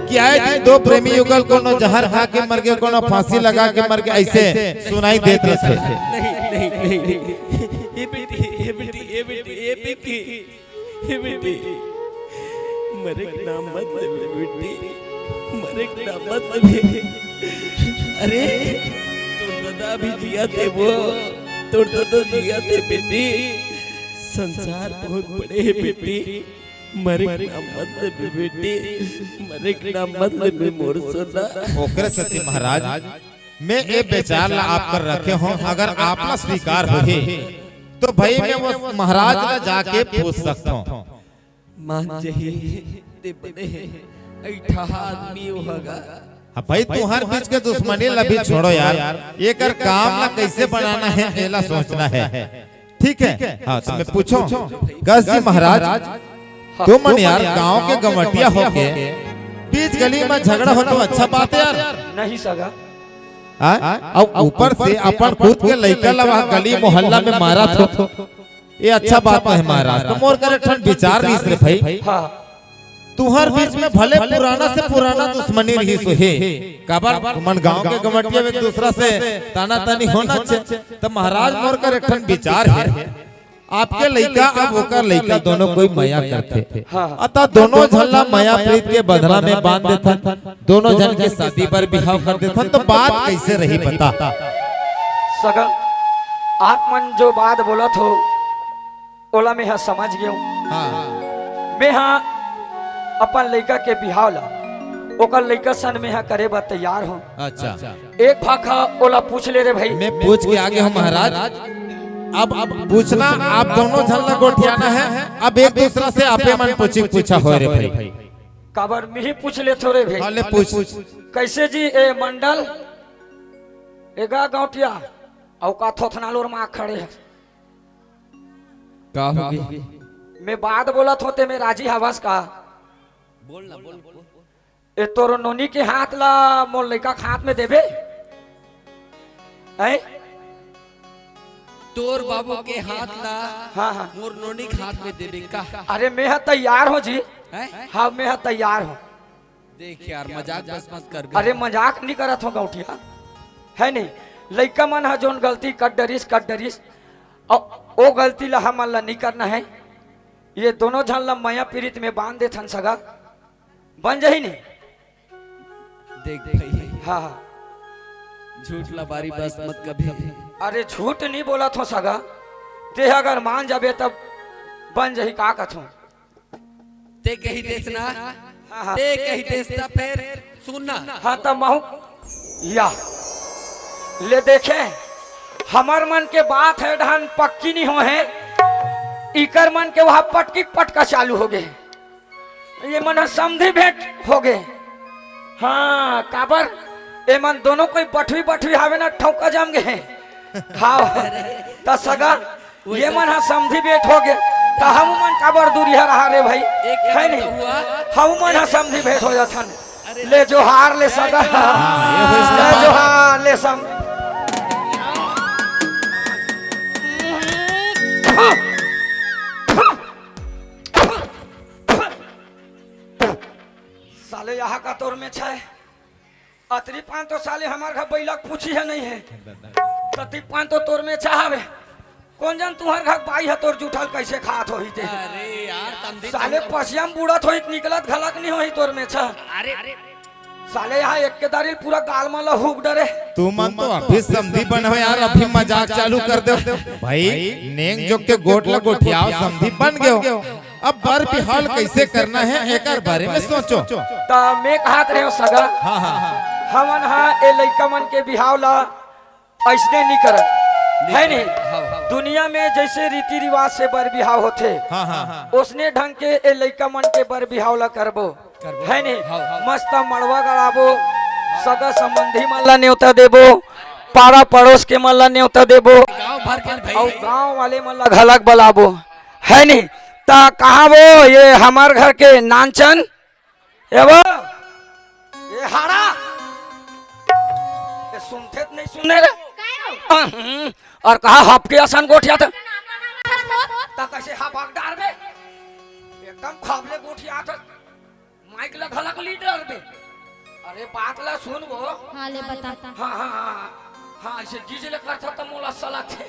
Speaker 4: कि आए दिन दो प्रेमी युगल कोनो जहर खा के मर गए कोनो फांसी लगा के मर गए ऐसे सुनाई देते रहते
Speaker 1: नहीं ये बेटी मरे के नाम मत ले बेटी मरे के नाम मत ले अरे तोर दादा भी जिया थे वो तोर दादा जिया थे बेटी संसार बहुत बड़े है बेटी मरे के नाम मत ले बेटी मरे के नाम मत ले मोर सोना
Speaker 4: ओकरे सती महाराज मैं ये बेचार ला आप कर रखे हूँ अगर आप ना स्वीकार होगे तो भाई मैं वो महाराज ला जाके पूछ सकता हूँ
Speaker 1: मान जही ते बने ऐठा आदमी होगा
Speaker 4: भाई तुम्हार बीच के दुश्मनी लभी छोड़ो यार ये कर काम ला कैसे बनाना है एला सोचना है ठीक है हाँ तो मैं पूछो गज जी महाराज तुम मन यार गांव के गमटिया होके बीच गली में झगड़ा हो तो अच्छा बात है यार
Speaker 8: नहीं सगा
Speaker 4: और ऊपर से अपन खुद के लइका लवा गली मोहल्ला में मारा तो ये अच्छा बात है महाराज तो मोर करे ठंड विचार रही रे भाई
Speaker 8: हाँ
Speaker 4: तुहर बीच में भले पुराना से पुराना दुश्मनी रही सो है काबर मन गांव के गमटिया में एक दूसरा से ताना तानी होना चाहिए तो महाराज मोर करे ठंड विचार है आपके लइका अब ओकर लइका दोनों कोई मया करते अतः दोनों झल्ला मया प्रीत के बंधना में बांध देथन दोनों जन के शादी पर बिहाव कर देथन तो बात कैसे रही बता
Speaker 8: सगा आप मन जो बात बोला थो ओला में समझ गयो मैं हाँ अपन लइका के बिहाव ला ओकर लइका सन में हाँ करे बा तैयार हो
Speaker 4: अच्छा
Speaker 8: एक भाखा ओला पूछ ले रे भाई
Speaker 4: मैं पूछ के आगे हूँ महाराज अब पूछना आप दोनों झल्ला गोठियाना है अब एक दूसरा से आपे मन पूछा हो रे भाई
Speaker 8: काबर में ही पूछ ले थोड़े भाई
Speaker 4: हाले पूछ
Speaker 8: कैसे जी ए मंडल एगा गौटिया औ का थोथनालोर में खड़े है
Speaker 1: का होगी
Speaker 8: मैं बात बोला थोते में राजी हवस का
Speaker 1: बोल ना बोल
Speaker 8: ए तोरो नोनी के हाथ ला मोर लइका के हाथ में देबे हैं
Speaker 1: तोर बाबू के हाथ ला
Speaker 8: हाँ हाँ
Speaker 1: मोर नोनी के हाथ में देबे का
Speaker 8: अरे मैं हाँ तैयार हो जी हाँ मैं हाँ तैयार हूँ
Speaker 1: देख यार मजाक बस मत कर
Speaker 8: अरे मजाक नहीं करत हो गौठिया है नहीं लइका मन हा जोन गलती कर डरिस और ओ गलती ला हमन ला नहीं करना है ये दोनों झन ला माया पीड़ित में बांध दे थन सगा बन जाही नहीं
Speaker 1: देख भाई
Speaker 8: हाँ हाँ
Speaker 1: झूठ ला बारी बस मत कभी
Speaker 8: अरे झूठ नहीं बोला थो सगा ते अगर मान जाबे तब बन जाही का कथो
Speaker 1: ते कही देसना
Speaker 8: हाँ
Speaker 1: ते कही देसना फिर सुनना
Speaker 8: हाँ तब महू या ले देखे हमार मन के बात है ढान पक्की नहीं हो है इकर मन के वहां पटकी पटका चालू हो गए ये मन समझी भेंट हो गए हाँ काबर ए मन दोनों कोई बठवी हावे ना ठौका जम गए हाँ त सगा ये मन हा समझी भेंट हो गए तो हम मन काबर दूरी रहा रे भाई है नहीं हम मन हा समझी भेंट हो जाथन ले जो हार ले सगा ले जो हार ले सम साले यहाँ का तोर में छे अतरी पान तो साले हमार घर बैला पूछी है नहीं है तती पान तो तोर में चाहवे कौन जन तुम्हार घर बाई है तोर जूठल कैसे खात होई ते
Speaker 1: अरे यार तंदी
Speaker 8: साले पसियम बूढ़त होई निकलत घलक नहीं होई तोर में छा
Speaker 1: अरे
Speaker 8: साले यहाँ एक के दारिल पूरा गाल माला हुक डरे।
Speaker 4: तू मन तो अभी समधी बन हो यार, अभी मजाक चालू कर दो भाई। नेंग जो के गोट ला गोठियाओ समधी बन गए हो, अब बर बिहाल कैसे करना है एक बारे में सोचो।
Speaker 8: ता मैं कहत रहे हो सगा,
Speaker 4: हाँ हाँ हाँ
Speaker 8: हमन हाँ ए लइका मन के बिहाव ला ऐसने नहीं करत है नहीं। दुनिया में जैसे रीति रिवाज से बर बिहाव होते,
Speaker 4: हाँ हाँ
Speaker 8: उसने ढंग के ए लइका मन के बर बिहाव ला करबो है नहीं। मस्त मड़वा गड़ाबो, सगा संबंधी मन ला न्योता देबो, पारा पड़ोस के मन ला न्योता देबो, और गांव वाले मन ला घलक बलाबो है नहीं। ता कहा वो ये हमार घर के नानचन ये वो ये हाड़ा ये सुनते नहीं सुने रे। और कहा हप के आसान गोठिया था ता कैसे हप डार में एकदम खाबले गोठिया था माइक ला घलक लीडर में। अरे बात ला सुन वो।
Speaker 3: हाँ ले बता।
Speaker 8: हाँ हाँ हाँ हाँ ऐसे जीजले करता तो मोला सला थे।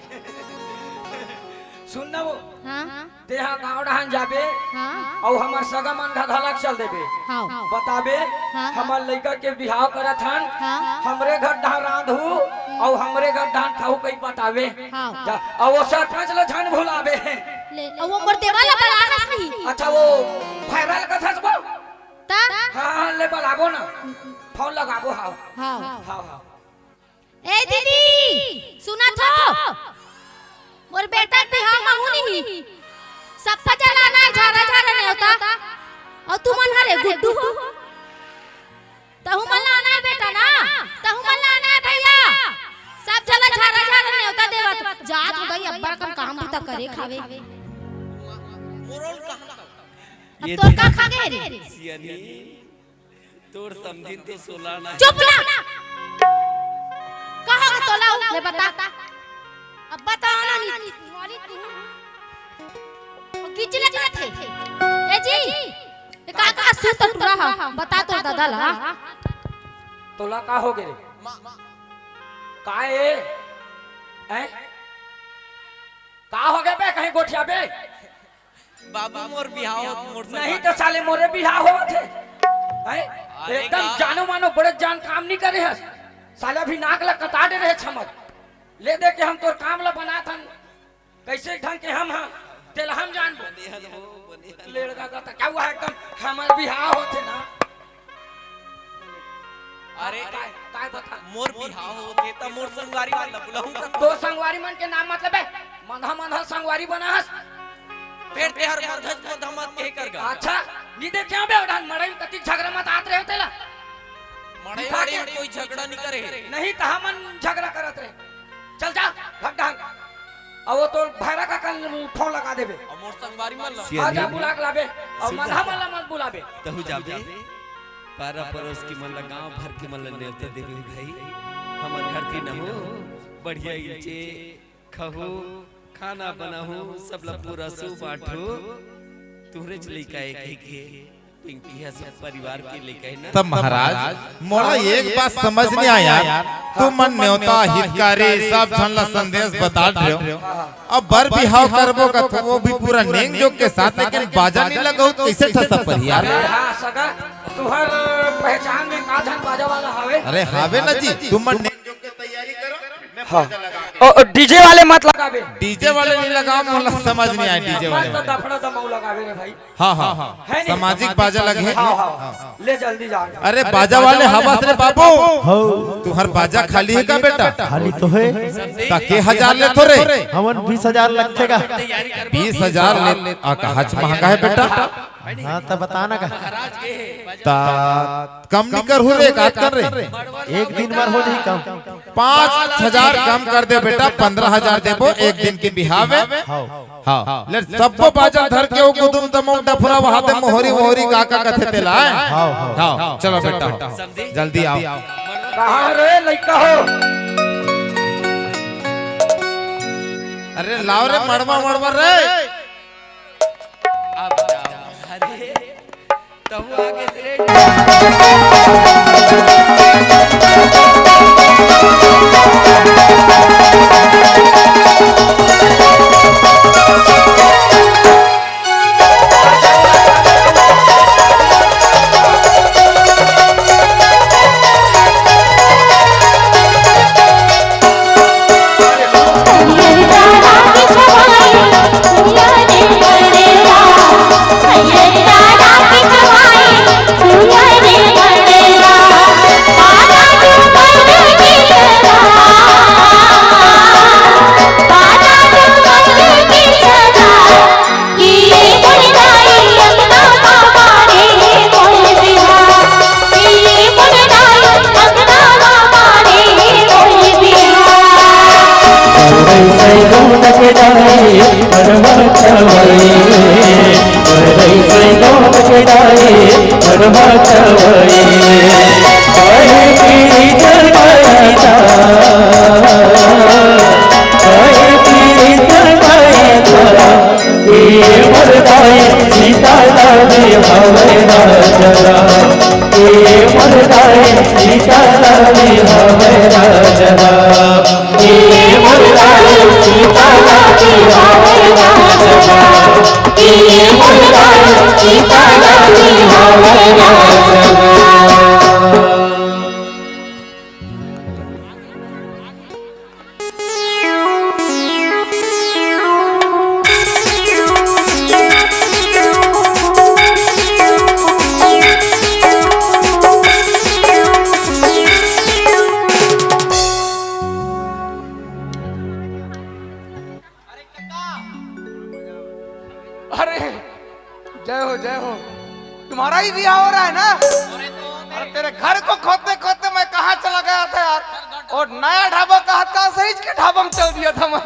Speaker 8: सुन ना वो
Speaker 3: हाँ
Speaker 8: तेहा गाँव डहान जाबे
Speaker 3: हाँ
Speaker 8: और हमार सगा मन घलक चल देबे,
Speaker 3: हाँ
Speaker 8: बताबे
Speaker 3: हाँ।
Speaker 8: हमार लड़का के बिहाव करत हन,
Speaker 3: हाँ।
Speaker 8: हमरे घर डहान रांधू और हमरे घर डहान खाऊ कई बतावे
Speaker 3: हाँ।
Speaker 8: जा, और वो सरपंच ला झन भुलावे।
Speaker 3: ले वो मरते वाला बड़ा नहीं।
Speaker 8: अच्छा वो वायरल कथा सब
Speaker 3: ता
Speaker 8: हाँ ले बलाबो ना, फोन लगाबो। हाँ
Speaker 3: हाँ
Speaker 8: हाँ हाँ
Speaker 3: ए दीदी सुना तो मोर बेटा बिहाव मांगू नहीं, सबका जलाना झारा झारा नहीं होता। और तू मन हरे गुड्डू हो तहु मन लाना है बेटा ना, तहु मन लाना है भैया, सब जला झारा झारा नहीं होता देवा जात हो गई अब्बर कम काम भी तक करे खावे। अब तोर का खा गए रे
Speaker 1: सियानी तोर समझी तो सोलाना।
Speaker 3: चुप ना कहां का तोला ले बता। अब बताओ ना नी वाली तू किचले का थे ए जी ए काका सु तो रहा बता तो दादा ला
Speaker 8: तोला का हो गे रे काए हैं का हो गए बे कहीं गोठिया बे
Speaker 1: बाबू मोर बिहाव मोर
Speaker 8: नहीं तो साले मोरे बिहाव हो थे हैं एकदम जानो मानो बड़े जान काम नहीं करे है साले भी नाक ला कटा दे रहे छमक ले दे के हम तोर काम ला बना थन कैसे ढंग के हम हां तेल हम जान लेड़का का क्या हुआ एकदम हमार बिहाव होते ना।
Speaker 1: अरे
Speaker 8: काय बता
Speaker 1: मोर बिहाव होते त मोर संगवारी वाला बुलाऊं का
Speaker 8: दो संगवारी मन के नाम मतलब है मंधा मंधा संगवारी बना हस
Speaker 1: फिर ते हर मधज मधमत के करगा।
Speaker 8: अच्छा नी देखे बे उड़ान मड़ई कति झगड़ा मत आत रहे होतेला
Speaker 1: मड़ई मड़ई कोई झगड़ा नहीं करे
Speaker 8: नहीं त हमन झगड़ा करत रहे। चल जा भग ढंग अब वो तो भैरा का कल फोन लगा देबे
Speaker 1: और मोर संगवारी मन
Speaker 8: आ जा बुला के लाबे और मंधा मला मत बुलाबे
Speaker 1: तहु जाबे पारा पड़ोस की मन गांव भर के मन नेवता देबे भाई हमर घर की न हो बढ़िया इचे खहो खाना बनाहू सब ला पूरा सु बांटो तुहरे लेके आए कहीं के पिंकी है सब परिवार के लेके ना।
Speaker 4: तब महाराज मोला एक बात समझ नहीं आया, तू मन न्योता हितकारी सब झन ला संदेश बता रहे हो, अब बर बिहाव करबो का तो वो भी पूरा नेंग जोग के साथ, लेकिन बाजा नहीं लगाओ तो कैसे ठसा पर यार।
Speaker 8: हां सगा तुहर पहचान में का झन बाजा वाला हवे।
Speaker 4: अरे हावे ना जी तुम मन नेंग जोग की तैयारी करो मैं बाजा लगा
Speaker 8: और डीजे वाले मत लगाबे।
Speaker 4: डीजे वाले नहीं लगाओ मोला समझ नहीं आया डीजे वाले
Speaker 8: मस्त दफड़ा दमाऊ लगाबे रे भाई।
Speaker 4: हाँ हाँ सामाजिक बाजा लगे।
Speaker 8: ले जल्दी जा।
Speaker 4: अरे बाजा वाले हवा से बाबू तुहर बाजा खाली है का बेटा?
Speaker 5: खाली तो है।
Speaker 4: ताकि 1000 ले थोरे
Speaker 5: हमन 20,000 लगेगा।
Speaker 4: 20,000 ले हज महंगा है बेटा।
Speaker 5: हाँ तो बताना का
Speaker 4: ता कम नहीं कर हो रे काट कर रे
Speaker 5: एक दिन बार हो नहीं कम
Speaker 4: 5,000 कम कर दे बेटा 15,000 देबो एक दिन की बिहाव है। हाँ ले सबको बाजा धर के वो दुम दमो डफरा वहां दे मोहरी मोहरी काका कथे तेला है। हाँ चलो बेटा जल्दी आओ।
Speaker 8: कहां रे लइका हो?
Speaker 4: अरे लाओ रे मड़वा मड़वा रे।
Speaker 1: अब अरे तब आगे से
Speaker 6: गरबा चवैले कहे प्रीत गैला कहे प्रीत गैला ये मुर्दाए सीता लागे हवे राजरा ये मुर्दाए सीता लागे हवे राजरा ये मुर्दाए सीता लागे हवे राजरा ये मुर्दाए सीता लागे हवे राजरा।
Speaker 10: अरे जय हो जय हो, तुम्हारा ही ब्याह हो रहा है ना? अरे तेरे घर को खोदते खोदते मैं कहाँ चला गया था यार, और नया ढाबा कहा था, सही के ढाबा में चल दिया था मैं।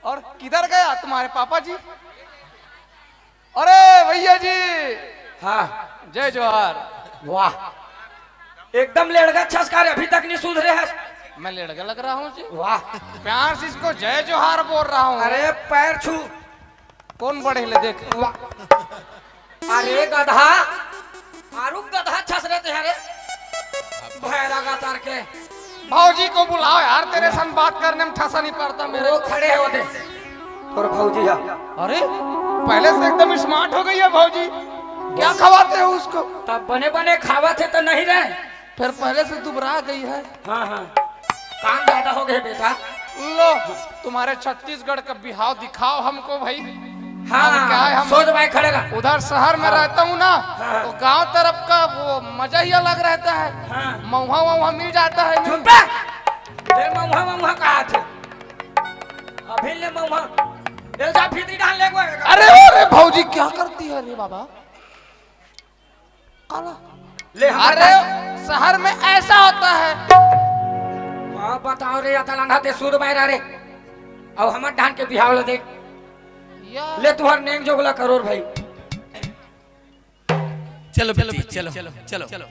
Speaker 10: और किधर गया तुम्हारे पापा जी? अरे भैया जी,
Speaker 8: हाँ
Speaker 10: जय जोहार।
Speaker 8: वाह, एकदम लेड़गा छसकार अभी तक नहीं सुधरे है।
Speaker 10: मैं लड़का लग रहा हूँ जी?
Speaker 8: वाह,
Speaker 10: प्यार से इसको जय जोहार बोल रहा हूँ।
Speaker 8: अरे पैर छू,
Speaker 10: कौन बढ़े ले देख।
Speaker 8: अरे गधा, आरुक गधा छस रहे थे। अरे भैरा गातार के
Speaker 10: भाजी को बुलाओ यार, तेरे संग बात करने में ठसा नहीं पड़ता मेरे।
Speaker 8: वो खड़े हो दे और भौजी है।
Speaker 10: अरे पहले से एकदम स्मार्ट हो गई है भौजी, क्या खवाते हो उसको?
Speaker 8: तब बने बने खावा थे तो नहीं रहे,
Speaker 10: फिर पहले से दुबरा गई है।
Speaker 8: हाँ हाँ, काम ज्यादा हो गए बेटा।
Speaker 10: लो तुम्हारे छत्तीसगढ़ का बिहाव दिखाओ हमको भाई।
Speaker 8: हाँ
Speaker 10: क्या है, हम
Speaker 8: सोच भाई खड़े रहा।
Speaker 10: उधर शहर में रहता हूँ ना, तो गांव तरफ का वो मजा ही अलग रहता है। महुआ वहुआ मिल जाता है।
Speaker 8: महुआ महुआ कहा थे अभी ले महुआ जा फिर डाल ले।
Speaker 10: अरे अरे भौजी क्या करती है रे बाबा?
Speaker 8: ले
Speaker 10: अरे शहर में ऐसा होता है।
Speaker 8: बताओ रे, अतलाना सूद मारा रे, और हमर धान के बिहाव ले देख ले, तुहर नेम जोगला करोड़ भाई।
Speaker 1: चलो चलो चलो चलो चलो चलो।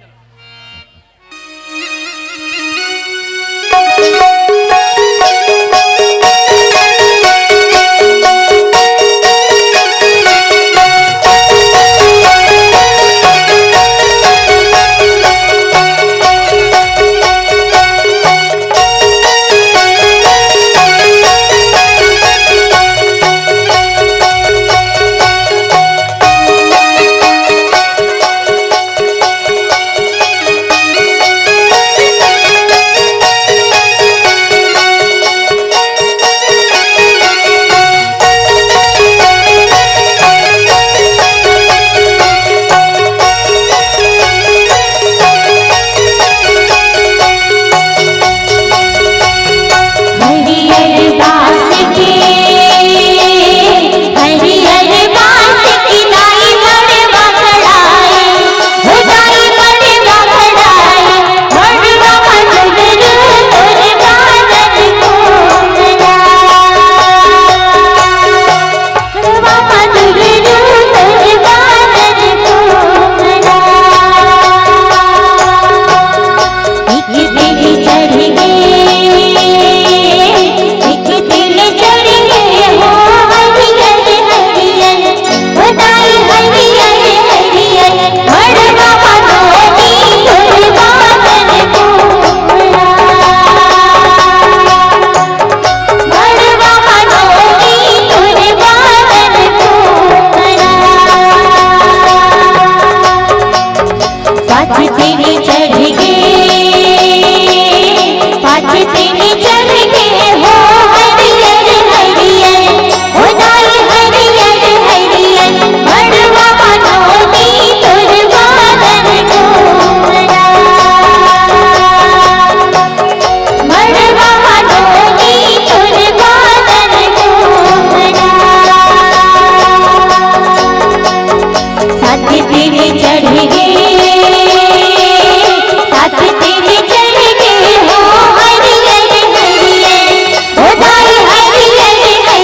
Speaker 3: हरियर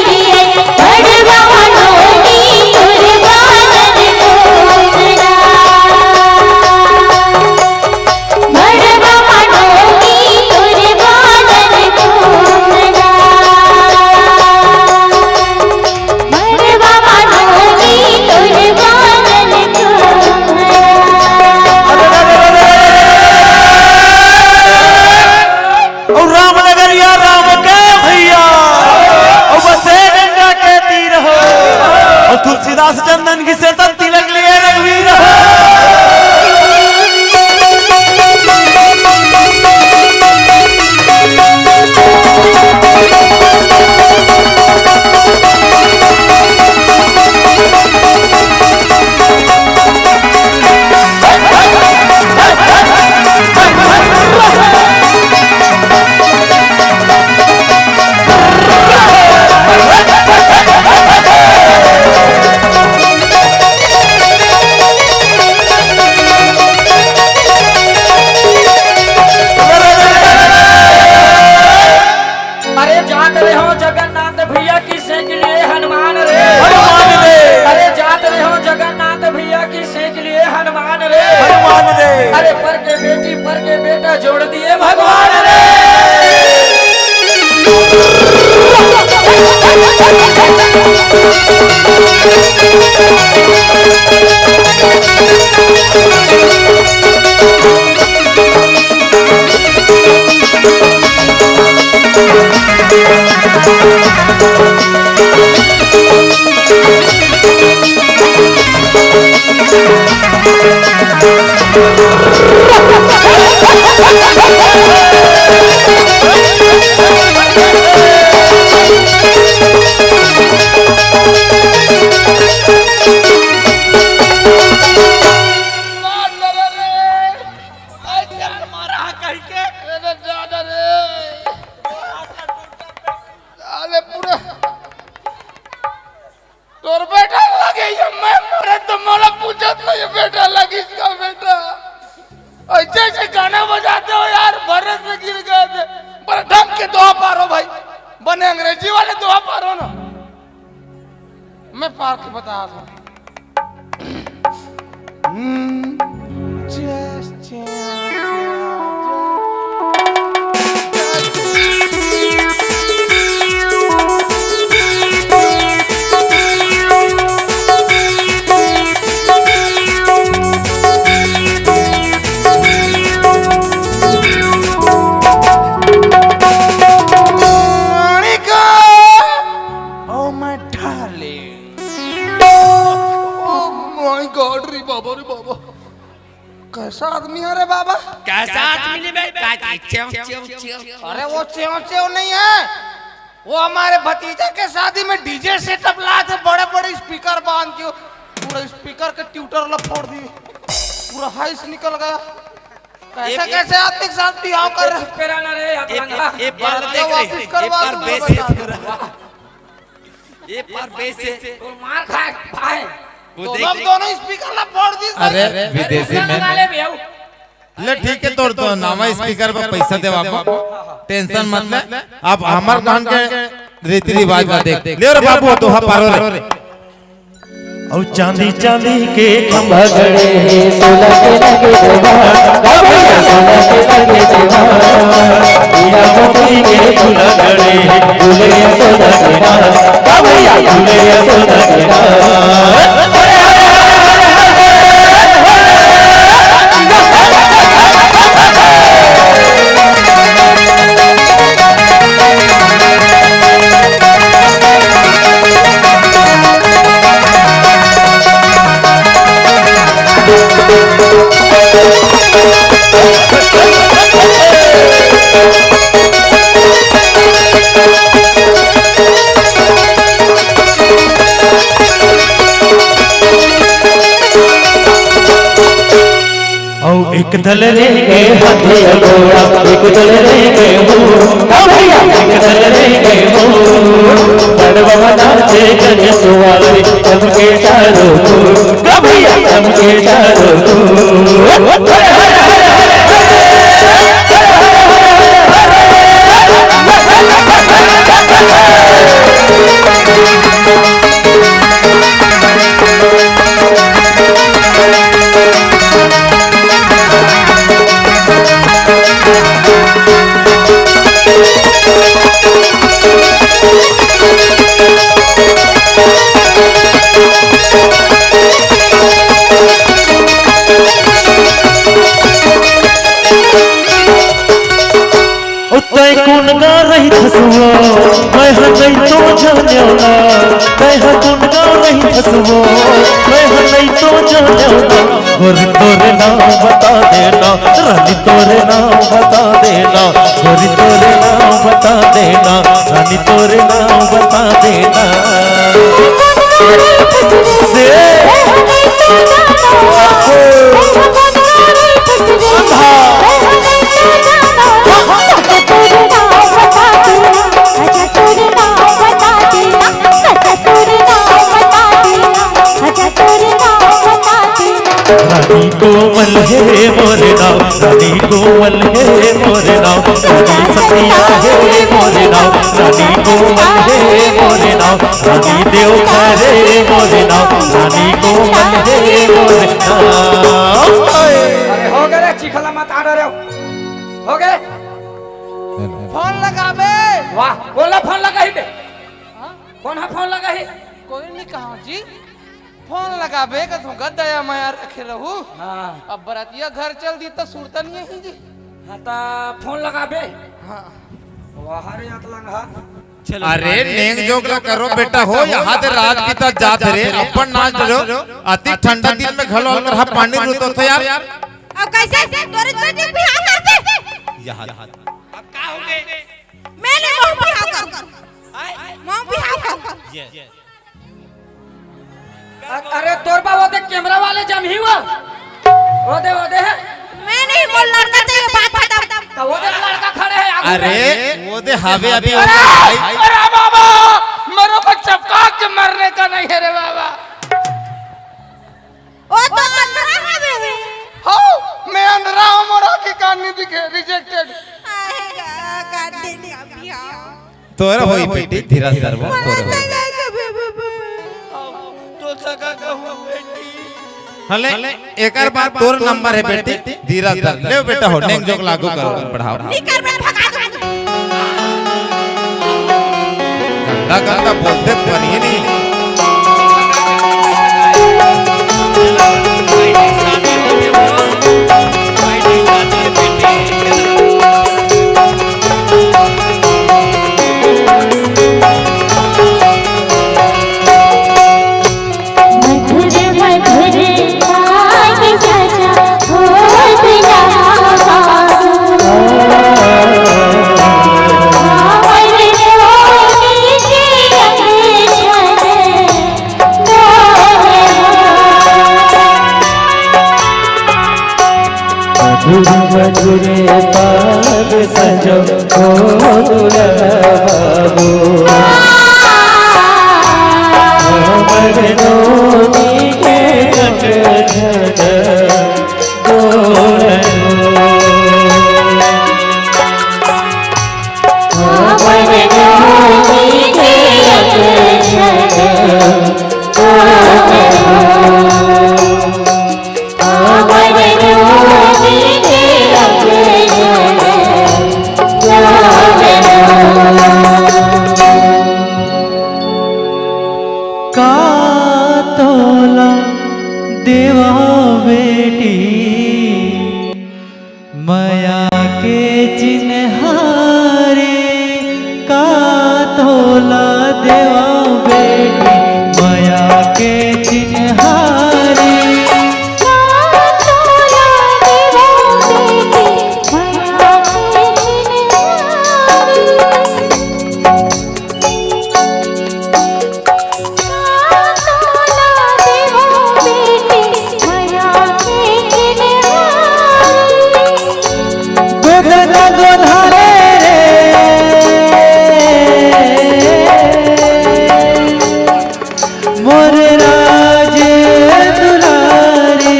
Speaker 3: हरियर हरियर
Speaker 8: हनुमान रे
Speaker 10: हनुमान रे
Speaker 8: अरे पर के बेटी पर के बेटा जोड़ दिए भगवान रे
Speaker 10: कैसा आदमी है रे बाबा?
Speaker 8: कैसा आदमी बे?
Speaker 10: अरे वो च्यों च्यों नहीं है, वो हमारे भतीजे के शादी में डीजे सेटअप लाए थे, बड़े बड़े स्पीकर बांध के पूरा स्पीकर के ट्यूटर फोड़ दिए, पूरा हाइस निकल गया। कैसे कैसे आदमी के साथ बिहाव कर रहे? मार खाए दोनों स्पीकर ला फोड़ दी।
Speaker 4: अरे विदेशी में ले ठीक है तोड़ तो नामा स्पीकर पर पैसा दे बाबू, टेंशन मत ले। आप हमार गांव के रीति रिवाज में देख ले रे बाबू, तो हा पारो रे।
Speaker 6: और चांदी चांदी के खंभा गड़े हैं, सोना के लगे जवान, बाबैया सोना के लगे जवान, हीरा मोती के झूला गड़े हैं, झूले सोना के नाम, बाबैया झूले सोना के नाम। एक दल रहेंगे हाथी घोड़ा, एक दल रहेंगे मोर, भैया एक दल रहेंगे मोर, बड़वा नाचे जन सुवारी, चमके चारों ओर, भैया चमके चारों ओर। कौन गा रही फसुओ मैं नहीं तो जानेला, मैं कौन गा रही फसुओ मैं नहीं तो जानेला। गोरी तोरे नाम बता देना, रानी तोरे नाम बता देना, गोरी तोरे नाम बता देना, रानी तोरे नाम बता देना। रानी कोमल है मोरे नाव, रानी कोमल है मोरे नाव, रानी सतिया है मोरे नाव, रानी कोमल है मोरे नाव, रानी देवघर है मोरे नाव, रानी कोमल है मोरे नाव।
Speaker 8: अरे हो गए रे, चिखला मत आ रहे हो गए।
Speaker 10: फोन लगा बे।
Speaker 8: वाह, बोला फोन लगा ही बे। कौन है फोन लगा ही?
Speaker 10: कोई नहीं कहा जी, फोन लगा बे का तू गदया मैं रखे रहू।
Speaker 8: हाँ
Speaker 10: अब बरातिया घर चल दी तो सुरता नहीं है जी।
Speaker 8: हाँ ता फोन लगा बे।
Speaker 10: हाँ
Speaker 8: वाह रे अतलंग हा।
Speaker 4: अरे नेंग जोगला करो बेटा हो, यहाँ ते रात बीता जात रे, अपन नाच रो। अति ठंडा दिन में घलो कर हा पानी रुतो तो यार।
Speaker 2: अब कैसे तोरे बेटे बियाह करते?
Speaker 4: यहाँ
Speaker 8: अब का हो गए?
Speaker 2: मैंने मोह बियाह कर मोह बियाह कर।
Speaker 8: अरे तोर बा वो दे कैमरा वाले जम ही हुआ। वो दे है।
Speaker 2: मैं नहीं बोल लड़का चाहिए बात बता।
Speaker 8: तो वो दे लड़का खड़े है आगे।
Speaker 4: अरे वो दे हावे अभी
Speaker 10: अरे बाबा, मेरे को चपका के मरने का नहीं है रे बाबा।
Speaker 2: ओ तो अंदर है बे।
Speaker 10: हो मैं अंदर हूँ, मोरा की कहानी दिखे रिजेक्टेड।
Speaker 2: आएगा काट दे लिया बियाह।
Speaker 4: तोर होई बेटी धीरा धर वो तोर होई।
Speaker 8: तो सगा का हुआ बेटी।
Speaker 4: हले एक बार तोर नंबर है बेटी, धीरा धर ले बेटा हो, नेंग जोग लागू करो पढ़ाओ।
Speaker 2: निकर मैं भगा दूंगी।
Speaker 4: गंदा गंदा बोलते पर ही नहीं।
Speaker 6: मधुरे पाग सजो ओ दुल्हा बाबू, मरनोनी के घट घट गोरनो, मरनोनी के घट घट कातोला देवा बेटी माया के चिन्हारे, कातोला देवा बेटी माया के चिन्हारे, मोरे राजे दुलारे,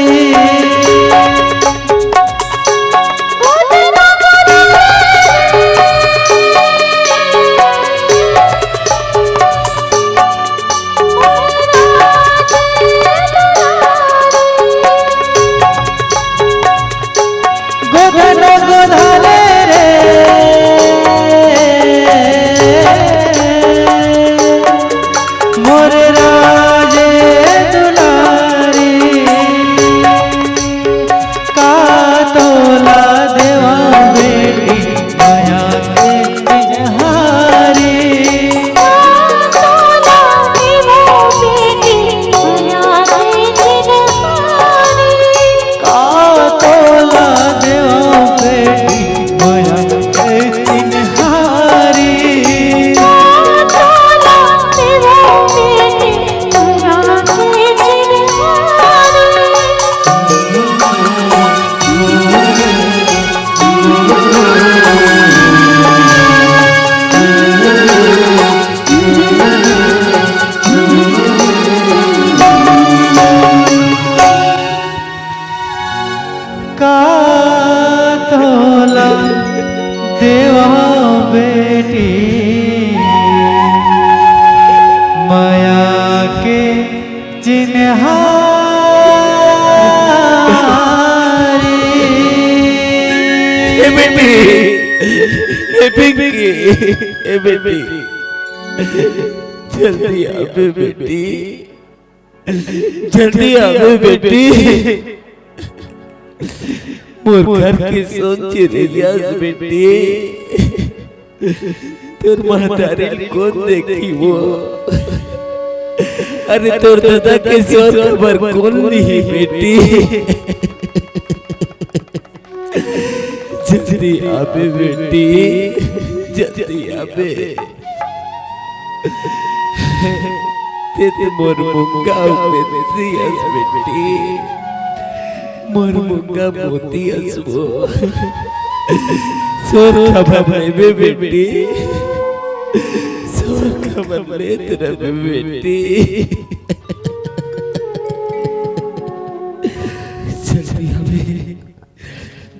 Speaker 6: गोधनो गोधाले रे, ए बेटी ए पिंकी ए बेटी जल्दी आवे बेटी जल्दी आवे बेटी मोर घर के सोच रियाज बेटी तोर महतारी कौन देखी वो अरे तोर दादा के सिवा खबर कौन नहीं बेटी जल्दी आवे बेटी जल्दी आवे ते मोर मुंगा बेटी बेटी मोर मुंगा मोती असबो सोर खबर ले बेटी सोर खबर ले तेरा बेटी